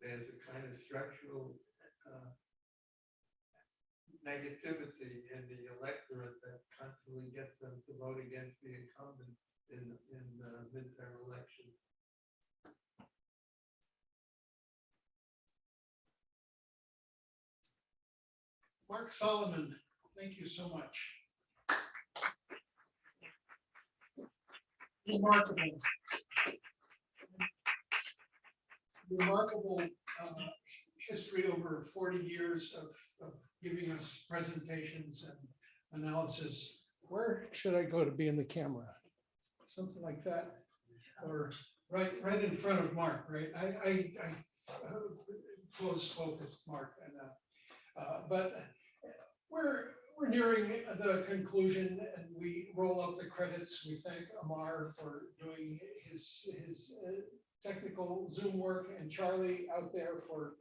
there's a kind of structural negativity in the electorate that constantly gets them to vote against the incumbent in midterm elections. Mark Solomon, thank you so much. Remarkable history over 40 years of giving us presentations and analysis. Where should I go to be in the camera? Something like that, or right in front of Mark, right? I close focus, Mark, and but we're nearing the conclusion, and we roll up the credits. We thank Amar for doing his technical Zoom work, and Charlie out there for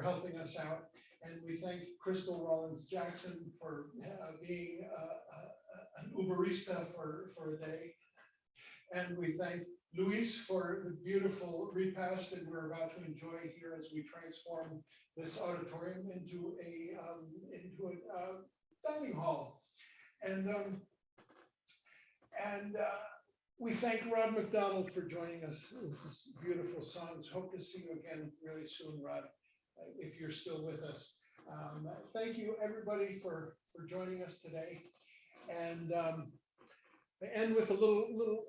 helping us out. And we thank Crystal Rollins Jackson for being an Uberista for a day. And we thank Luis for the beautiful repast that we're about to enjoy here as we transform this auditorium into a dining hall. And we thank Rod MacDonald for joining us with this beautiful songs. Hope to see you again really soon, Rod, if you're still with us. Thank you, everybody, for joining us today. And I end with a little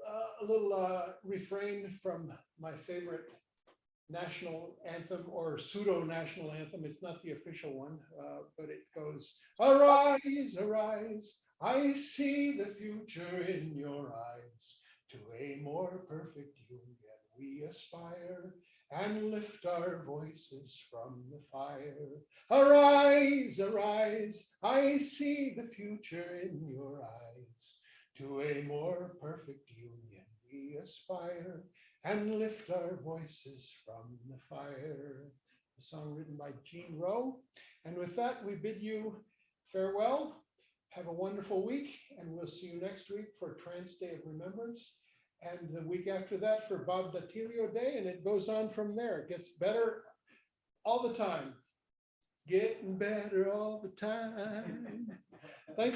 refrain from my favorite national anthem, or pseudo-national anthem. It's not the official one, but it goes, "Arise, arise, I see the future in your eyes. To a more perfect union we aspire, and lift our voices from the fire. Arise, arise, I see the future in your eyes. To a more perfect union we aspire, and lift our voices from the fire." A song written by Gene Rowe. And with that, we bid you farewell. Have a wonderful week, and we'll see you next week for Trans Day of Remembrance, and the week after that for Bob Datilio Day, and it goes on from there. It gets better all the time. It's getting better all the time. Thanks.